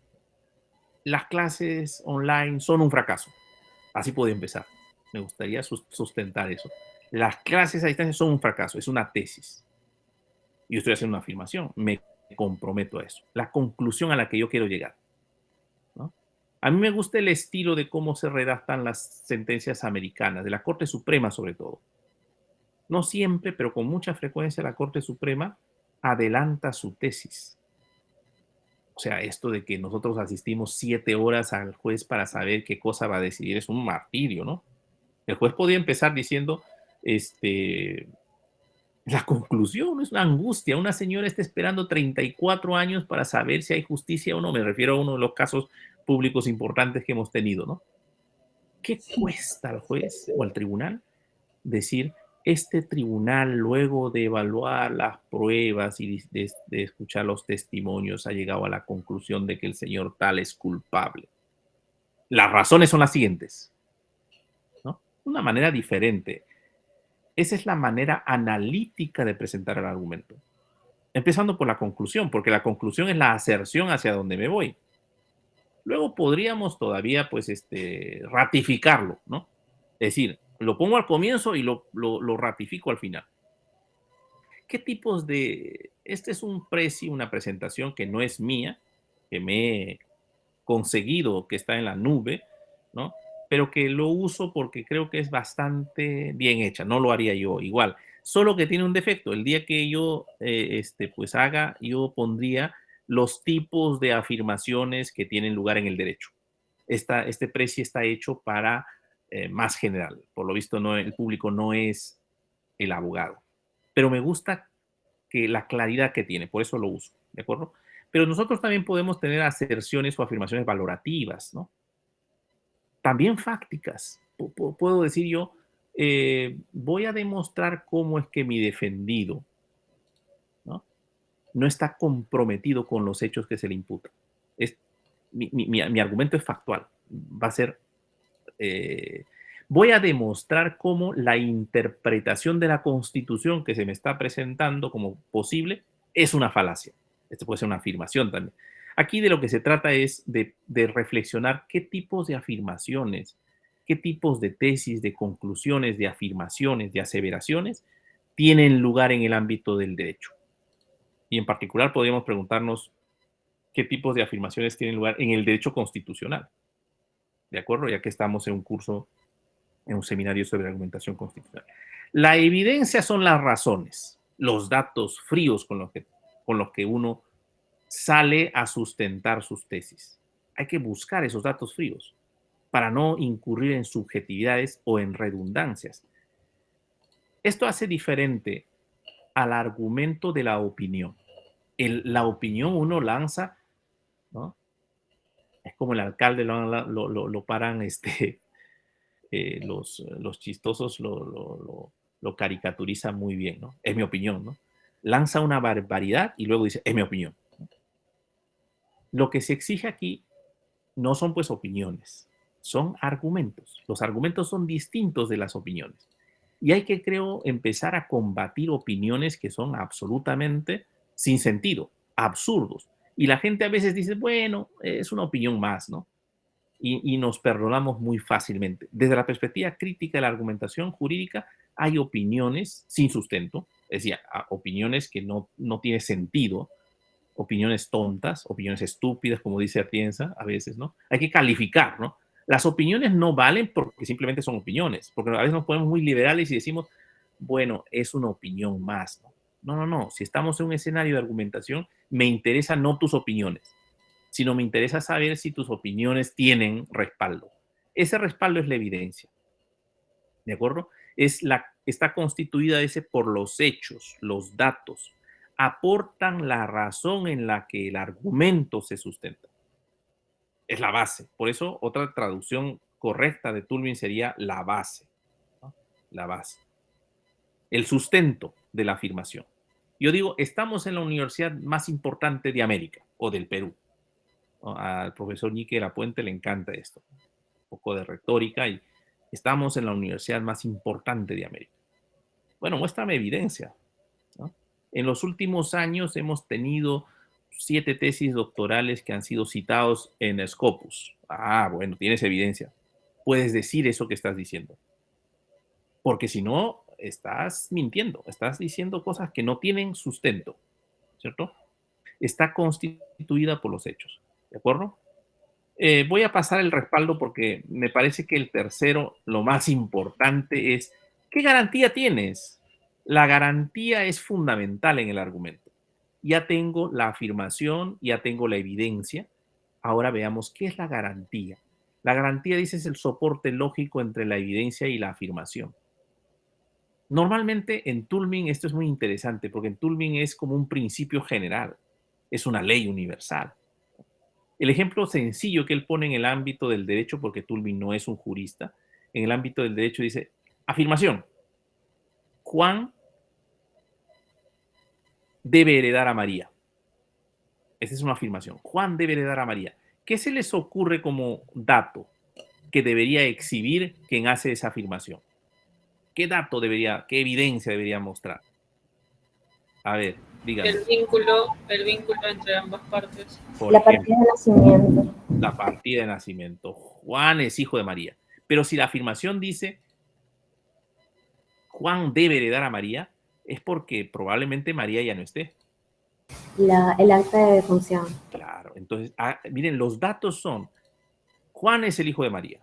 las clases online son un fracaso. Así puedo empezar. Me gustaría sustentar eso. Las clases a distancia son un fracaso, es una tesis. Yo estoy haciendo una afirmación, me comprometo a eso. La conclusión a la que yo quiero llegar, ¿no? A mí me gusta el estilo de cómo se redactan las sentencias americanas, de la Corte Suprema sobre todo. No siempre, pero con mucha frecuencia la Corte Suprema adelanta su tesis. O sea, esto de que nosotros asistimos 7 horas al juez para saber qué cosa va a decidir es un martirio, ¿no? El juez podía empezar diciendo, la conclusión es una angustia. Una señora está esperando 34 años para saber si hay justicia o no. Me refiero a uno de los casos públicos importantes que hemos tenido, ¿no? ¿Qué cuesta al juez o al tribunal decir, este tribunal, luego de evaluar las pruebas y de escuchar los testimonios, ha llegado a la conclusión de que el señor tal es culpable? Las razones son las siguientes, ¿no? Una manera diferente. Esa es la manera analítica de presentar el argumento. Empezando por la conclusión, porque la conclusión es la aserción hacia donde me voy. Luego podríamos todavía, pues, ratificarlo, ¿no? Es decir, lo pongo al comienzo y lo ratifico al final. ¿Qué tipos de...? Este es un precio, una presentación que no es mía, que me he conseguido, que está en la nube, ¿no? Pero que lo uso porque creo que es bastante bien hecha. No lo haría yo igual. Solo que tiene un defecto. El día que yo pues haga, yo pondría los tipos de afirmaciones que tienen lugar en el derecho. Este precio está hecho para más general. Por lo visto, el público no es el abogado. Pero me gusta que la claridad que tiene, por eso lo uso, ¿de acuerdo? Pero nosotros también podemos tener aserciones o afirmaciones valorativas, ¿no? También fácticas. Puedo decir yo, voy a demostrar cómo es que mi defendido, ¿no? no está comprometido con los hechos que se le imputan. Mi argumento es factual. Va a ser... voy a demostrar cómo la interpretación de la Constitución que se me está presentando como posible es una falacia. Esto puede ser una afirmación también. Aquí de lo que se trata es de reflexionar qué tipos de afirmaciones, qué tipos de tesis, de conclusiones, de afirmaciones, de aseveraciones tienen lugar en el ámbito del derecho. Y en particular podríamos preguntarnos qué tipos de afirmaciones tienen lugar en el derecho constitucional. ¿De acuerdo? Ya que estamos en un curso, en un seminario sobre argumentación constitucional. La evidencia son las razones, los datos fríos con los que uno sale a sustentar sus tesis. Hay que buscar esos datos fríos para no incurrir en subjetividades o en redundancias. Esto hace diferente al argumento de la opinión. La opinión uno lanza, ¿no? Es como el alcalde lo paran los chistosos, lo caricaturizan muy bien, ¿no? Es mi opinión, ¿no? Lanza una barbaridad y luego dice, es mi opinión. Lo que se exige aquí no son pues opiniones, son argumentos. Los argumentos son distintos de las opiniones. Y hay que, creo, empezar a combatir opiniones que son absolutamente sin sentido, absurdos. Y la gente a veces dice, bueno, es una opinión más, ¿no? Y nos perdonamos muy fácilmente. Desde la perspectiva crítica de la argumentación jurídica, hay opiniones sin sustento, es decir, opiniones que no tienen sentido, opiniones tontas, opiniones estúpidas, como dice Atienza a veces, ¿no? Hay que calificar, ¿no? Las opiniones no valen porque simplemente son opiniones, porque a veces nos ponemos muy liberales y decimos, bueno, es una opinión más, ¿no? No. Si estamos en un escenario de argumentación, me interesan no tus opiniones, sino me interesa saber si tus opiniones tienen respaldo. Ese respaldo es la evidencia, ¿de acuerdo? Está constituida por los hechos, los datos, aportan la razón en la que el argumento se sustenta. Es la base. Por eso, otra traducción correcta de Toulmin sería la base, ¿no? La base. El sustento de la afirmación. Yo digo, estamos en la universidad más importante de América o del Perú, ¿no? Al profesor Ñique de la Puente le encanta esto. Un poco de retórica y estamos en la universidad más importante de América. Bueno, muéstrame evidencia, ¿no? En los últimos años hemos tenido 7 tesis doctorales que han sido citados en Scopus. Bueno, tienes evidencia. Puedes decir eso que estás diciendo. Porque si no, estás mintiendo. Estás diciendo cosas que no tienen sustento, ¿cierto? Está constituida por los hechos, ¿de acuerdo? Voy a pasar el respaldo porque me parece que el tercero, lo más importante es, ¿qué garantía tienes? La garantía es fundamental en el argumento. Ya tengo la afirmación, ya tengo la evidencia. Ahora veamos qué es la garantía. La garantía, dice, es el soporte lógico entre la evidencia y la afirmación. Normalmente en Toulmin esto es muy interesante porque en Toulmin es como un principio general, es una ley universal. El ejemplo sencillo que él pone en el ámbito del derecho, porque Toulmin no es un jurista, en el ámbito del derecho dice, afirmación, Juan debe heredar a María. Esa es una afirmación. Juan debe heredar a María. ¿Qué se les ocurre como dato que debería exhibir quien hace esa afirmación? ¿Qué dato qué evidencia debería mostrar? A ver, díganme. El vínculo entre ambas partes. La partida de nacimiento. La partida de nacimiento. Juan es hijo de María. Pero si la afirmación dice Juan debe heredar a María, es porque probablemente María ya no esté. El acta de defunción. Claro, entonces, miren, los datos son, Juan es el hijo de María.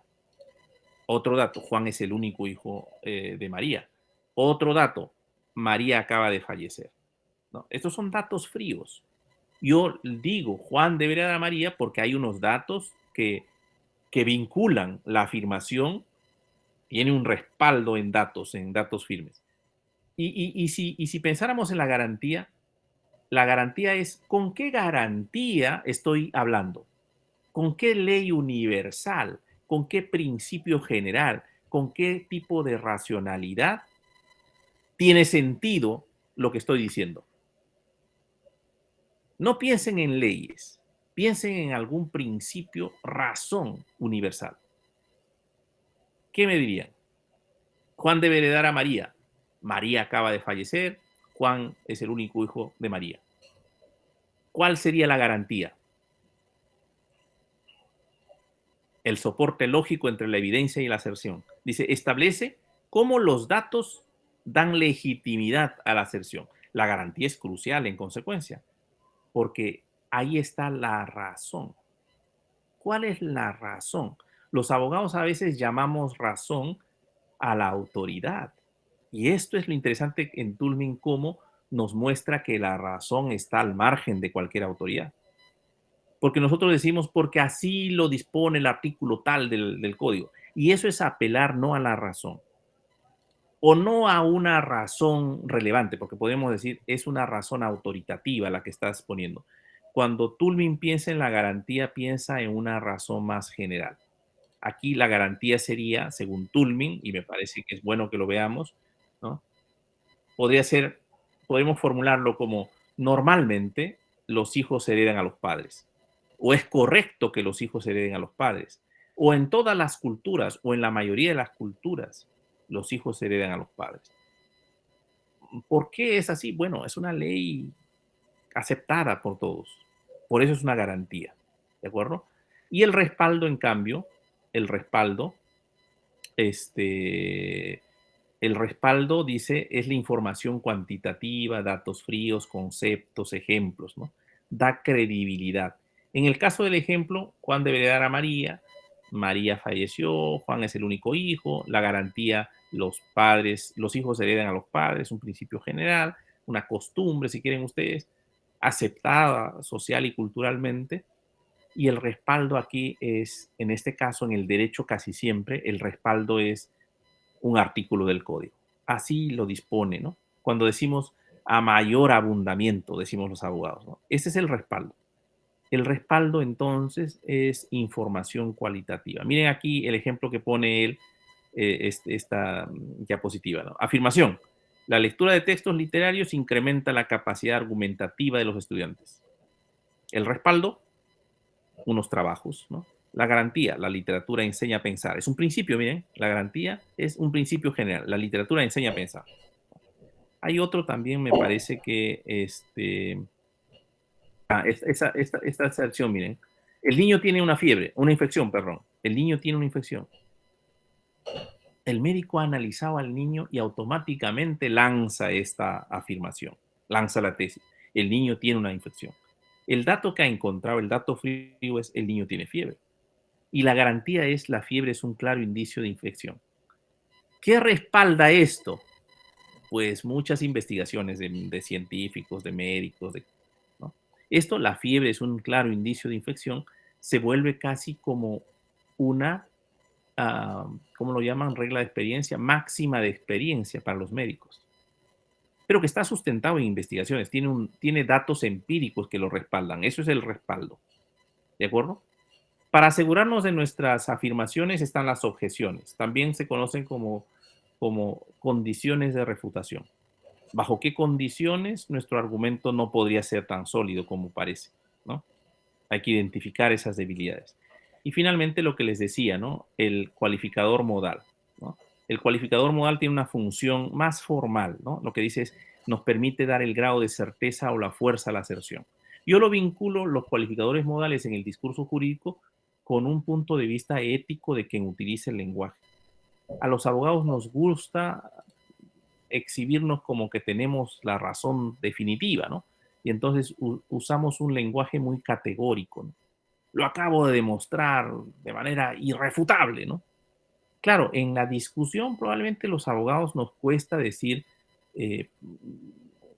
Otro dato, Juan es el único hijo de María. Otro dato, María acaba de fallecer, ¿no? Estos son datos fríos. Yo digo, Juan debe heredar a María porque hay unos datos que vinculan la afirmación, tiene un respaldo en datos firmes. Y si pensáramos en la garantía es, ¿con qué garantía estoy hablando? ¿Con qué ley universal? ¿Con qué principio general? ¿Con qué tipo de racionalidad tiene sentido lo que estoy diciendo? No piensen en leyes, piensen en algún principio, razón universal. ¿Qué me dirían? Juan debe heredar a María. María acaba de fallecer, Juan es el único hijo de María. ¿Cuál sería la garantía? El soporte lógico entre la evidencia y la aserción. Dice, establece cómo los datos dan legitimidad a la aserción. La garantía es crucial en consecuencia, porque ahí está la razón. ¿Cuál es la razón? Los abogados a veces llamamos razón a la autoridad. Y esto es lo interesante en Toulmin, cómo nos muestra que la razón está al margen de cualquier autoridad. Porque nosotros decimos, porque así lo dispone el artículo tal del código. Y eso es apelar no a la razón, o no a una razón relevante, porque podemos decir, es una razón autoritativa la que estás poniendo. Cuando Toulmin piensa en la garantía, piensa en una razón más general. Aquí la garantía sería, según Toulmin, y me parece que es bueno que lo veamos, ¿no? Podemos formularlo como, normalmente los hijos heredan a los padres, o es correcto que los hijos hereden a los padres, o en todas las culturas, o en la mayoría de las culturas, los hijos heredan a los padres. ¿Por qué es así? Bueno, es una ley aceptada por todos. Por eso es una garantía, ¿de acuerdo? Y el respaldo, en cambio, el respaldo dice, es la información cuantitativa, datos fríos, conceptos, ejemplos, ¿no? Da credibilidad. En el caso del ejemplo, Juan debe heredar a María, María falleció, Juan es el único hijo, la garantía, los hijos heredan a los padres, un principio general, una costumbre, si quieren ustedes, aceptada social y culturalmente, y el respaldo aquí es, en este caso, en el derecho casi siempre, el respaldo es un artículo del código. Así lo dispone, ¿no? Cuando decimos a mayor abundamiento, decimos los abogados, ¿no? Ese es el respaldo. El respaldo, entonces, es información cualitativa. Miren aquí el ejemplo que pone él, esta diapositiva, ¿no? Afirmación. La lectura de textos literarios incrementa la capacidad argumentativa de los estudiantes. El respaldo, unos trabajos, ¿no? La garantía, la literatura enseña a pensar. Es un principio, miren, la garantía es un principio general. La literatura enseña a pensar. Hay otro también, me parece que esta aserción, miren. El niño tiene una fiebre, una infección, perdón. El niño tiene una infección. El médico ha analizado al niño y automáticamente lanza esta afirmación, lanza la tesis. El niño tiene una infección. El dato que ha encontrado, el dato frío, es el niño tiene fiebre. Y la garantía es la fiebre es un claro indicio de infección. ¿Qué respalda esto? Pues muchas investigaciones de científicos, de médicos, ¿no? Esto, la fiebre es un claro indicio de infección, se vuelve casi como una, ¿cómo lo llaman? Regla de experiencia, máxima de experiencia para los médicos. Pero que está sustentado en investigaciones, tiene datos empíricos que lo respaldan. Eso es el respaldo. ¿De acuerdo? Para asegurarnos de nuestras afirmaciones están las objeciones. También se conocen como condiciones de refutación. ¿Bajo qué condiciones nuestro argumento no podría ser tan sólido como parece, ¿no? Hay que identificar esas debilidades. Y finalmente lo que les decía, ¿no? El cualificador modal, ¿no? El cualificador modal tiene una función más formal, ¿no? Lo que dice es, nos permite dar el grado de certeza o la fuerza a la aserción. Yo lo vinculo, los cualificadores modales en el discurso jurídico, con un punto de vista ético de quien utilice el lenguaje. A los abogados nos gusta exhibirnos como que tenemos la razón definitiva, ¿no? Y entonces usamos un lenguaje muy categórico, ¿no? Lo acabo de demostrar de manera irrefutable, ¿no? Claro, en la discusión probablemente los abogados nos cuesta decir,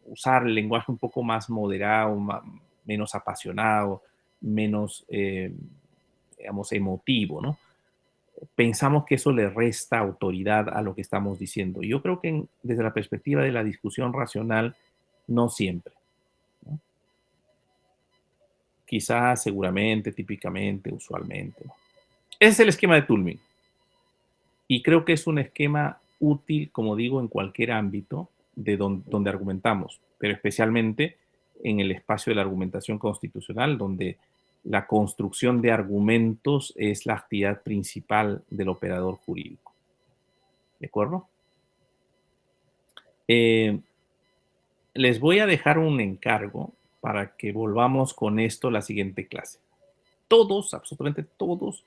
usar el lenguaje un poco más moderado, menos apasionado, menos, digamos, emotivo, ¿no? Pensamos que eso le resta autoridad a lo que estamos diciendo. Yo creo que desde la perspectiva de la discusión racional, no siempre, ¿no? Quizás, seguramente, típicamente, usualmente, ¿no? Ese es el esquema de Toulmin. Y creo que es un esquema útil, como digo, en cualquier ámbito de donde argumentamos, pero especialmente en el espacio de la argumentación constitucional, donde la construcción de argumentos es la actividad principal del operador jurídico. ¿De acuerdo? Les voy a dejar un encargo para que volvamos con esto la siguiente clase. Todos, absolutamente todos,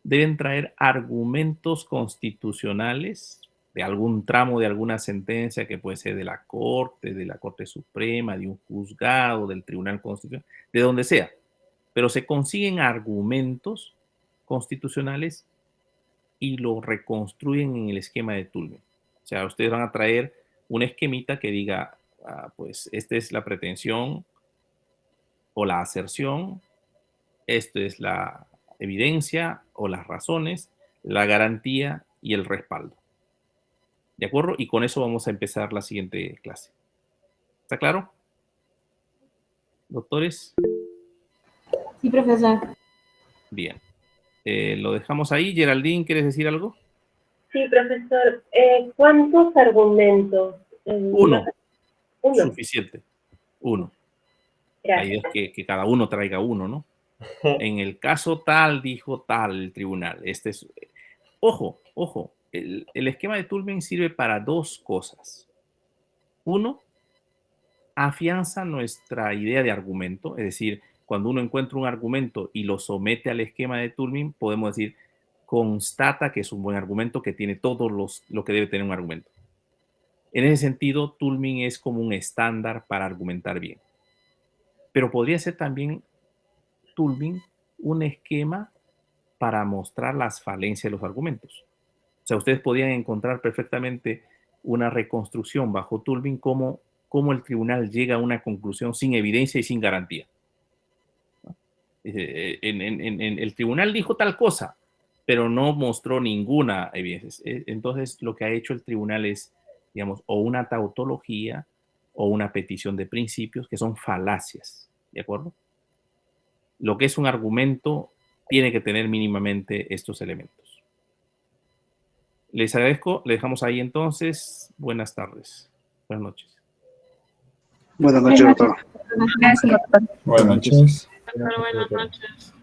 deben traer argumentos constitucionales de algún tramo de alguna sentencia que puede ser de la Corte Suprema, de un juzgado, del Tribunal Constitucional, de donde sea. Pero se consiguen argumentos constitucionales y lo reconstruyen en el esquema de Toulmin. O sea, ustedes van a traer un esquemita que diga, pues esta es la pretensión o la aserción, esto es la evidencia o las razones, la garantía y el respaldo. ¿De acuerdo? Y con eso vamos a empezar la siguiente clase. ¿Está claro? ¿Doctores? Sí, profesor. Bien. Lo dejamos ahí. Geraldine, ¿quieres decir algo? Sí, profesor. ¿Cuántos argumentos? Uno. Suficiente. Uno. Gracias. La idea es que cada uno traiga uno, ¿no? En el caso tal, dijo tal el tribunal. Este es... Ojo, ojo. El esquema de Toulmin sirve para dos cosas. Uno, afianza nuestra idea de argumento, es decir, cuando uno encuentra un argumento y lo somete al esquema de Toulmin, podemos decir, constata que es un buen argumento, que tiene todo lo que debe tener un argumento. En ese sentido, Toulmin es como un estándar para argumentar bien. Pero podría ser también Toulmin un esquema para mostrar las falencias de los argumentos. O sea, ustedes podrían encontrar perfectamente una reconstrucción bajo Toulmin cómo el tribunal llega a una conclusión sin evidencia y sin garantía. El tribunal dijo tal cosa, pero no mostró ninguna evidencia. Entonces, lo que ha hecho el tribunal es, digamos, o una tautología o una petición de principios que son falacias, ¿de acuerdo? Lo que es un argumento tiene que tener mínimamente estos elementos. Les agradezco, le dejamos ahí entonces. Buenas tardes. Buenas noches. Buenas noches, doctor. Gracias. Buenas noches. Buenas noches.